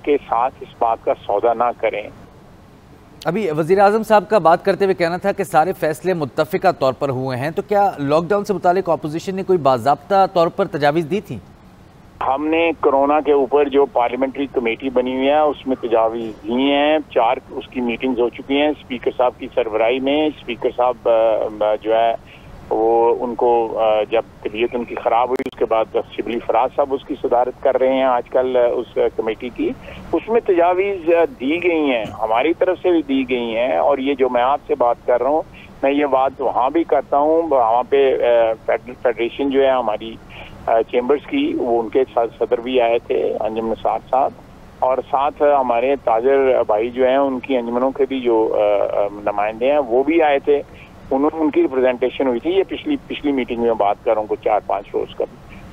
کے ساتھ اس بات کا سودا نہ کریں۔ ابھی وزیر اعظم صاحب کا بات کرتے ہوئے کہنا تھا کہ سارے فیصلے متفقہ طور پر ہوئے ہیں، تو کیا لاک ڈاؤن سے متعلق اپوزیشن نے کوئی باضابطہ طور پر تجاویز دی تھی؟ ہم نے کرونا کے اوپر جو پارلیمنٹری کمیٹی بنی ہوئی ہے اس میں تجاویز دی ہیں، 4 اس کی میٹنگز ہو چکی ہیں اسپیکر صاحب کی سربراہی میں۔ اسپیکر صاحب جو ہے وہ ان کو جب طبیعت ان کی خراب ہوئی اس کے بعد شبلی فراز صاحب اس کی صدارت کر رہے ہیں آج کل اس کمیٹی کی، اس میں تجاویز دی گئی ہیں، ہماری طرف سے بھی دی گئی ہیں، اور یہ جو میں آپ سے بات کر رہا ہوں میں یہ بات وہاں بھی کرتا ہوں، وہاں پہ فیڈریشن جو ہے ہماری چیمبرز کی، وہ ان کے صدر بھی آئے تھے انجم نثار صاحب، اور ساتھ ہمارے تاجر بھائی جو ہیں ان کی انجمنوں کے بھی جو نمائندے ہیں وہ بھی آئے تھے، ان کی ریپرزینٹیشن ہوئی تھی۔ یہ پچھلی میٹنگ میں بات کر رہا ہوں 4-5 روز کا،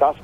10,